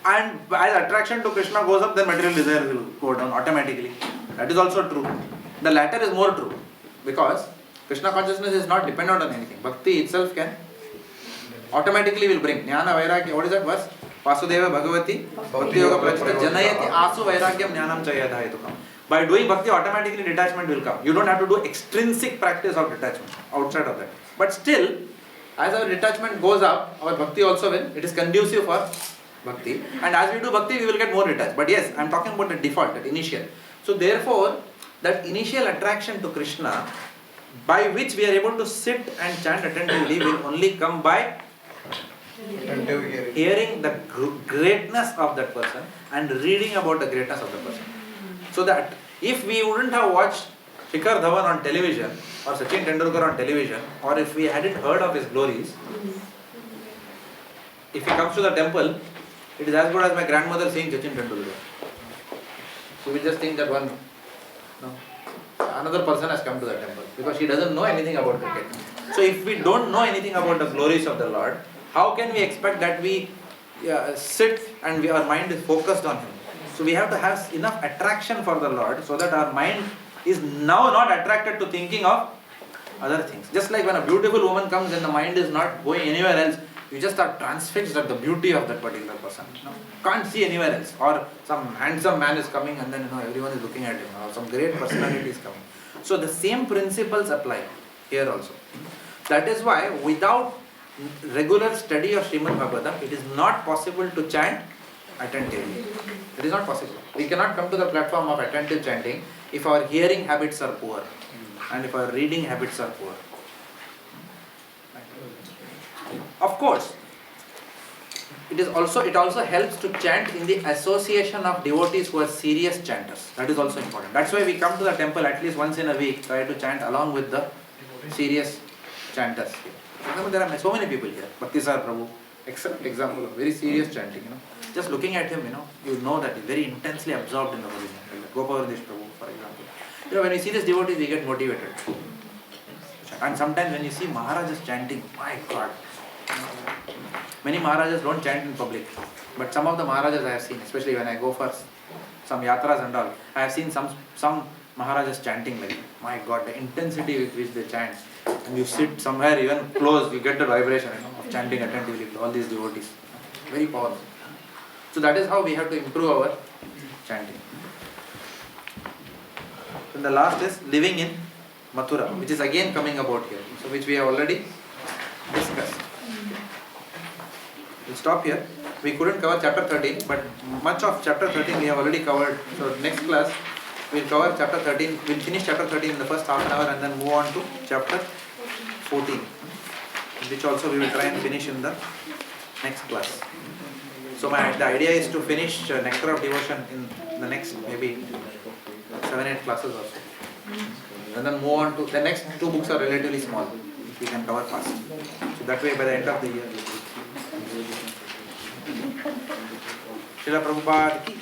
And as attraction to Krishna goes up, then material desires will go down automatically. That is also true. The latter is more true because Krishna consciousness is not dependent on anything. Bhakti itself can automatically will bring Jnana Vairagya. What is that verse? Vasudeva Bhagavati Bhakti Yoga Prachita Janayati Asu Vairagyam Jnanam Chayadhayetukam. By doing Bhakti, automatically detachment will come. You don't have to do extrinsic practice of detachment outside of that. But still, as our detachment goes up, our Bhakti also will. It is conducive for Bhakti. And as we do Bhakti, we will get more detached. But yes, I am talking about the default, that initial. So therefore, that initial attraction to Krishna, by which we are able to sit and chant attentively, will only come by hearing the greatness of that person and reading about the greatness of the person. So that if we wouldn't have watched Shikhar Dhawan on television or Sachin Tendulkar on television, or if we hadn't heard of his glories, if he comes to the temple, it is as good as my grandmother seeing Sachin Tendulkar. So we just think that another person has come to the temple because she doesn't know anything about cricket. So if we don't know anything about the glories of the Lord, how can we expect that we sit and our mind is focused on Him? So we have to have enough attraction for the Lord so that our mind is now not attracted to thinking of other things. Just like when a beautiful woman comes and the mind is not going anywhere else, you just are transfixed at the beauty of that particular person. Can't see anywhere else. Or some handsome man is coming and then everyone is looking at him. Or some great personality is coming. So the same principles apply here also. That is why without regular study of Srimad Bhagavatam, it is not possible to chant attentively. It is not possible. We cannot come to the platform of attentive chanting if our hearing habits are poor and if our reading habits are poor. Of course, it also helps to chant in the association of devotees who are serious chanters. That is also important. That's why we come to the temple at least once in a week, try to chant along with the serious chanters. There are so many people here. Bhaktisar Prabhu, excellent example of very serious chanting. Just looking at him, you know that he's very intensely absorbed in the holy name. Like Gopavardhesh Prabhu, for example. When you see these devotees, we get motivated. And sometimes when you see Maharajas chanting, my God, many Maharajas don't chant in public. But some of the Maharajas I have seen, especially when I go for some yatras and all, I have seen some Maharajas chanting like, my God, the intensity with which they chant. And you sit somewhere even close, you get the vibration of chanting attentively with all these devotees. Very powerful. So that is how we have to improve our chanting. And the last is living in Mathura, which is again coming about here. So which we have already discussed. We'll stop here. We couldn't cover chapter 13, but much of chapter 13 we have already covered. So next class we'll cover chapter 13. We'll finish chapter 13 in the first half an hour and then move on to chapter 14, which also we will try and finish in the next class. So the idea is to finish Nectar of Devotion in the next maybe 7-8 classes or so. And then move on to the next two books are relatively small, which we can cover fast. So that way by the end of the year. Srila Prabhupada ki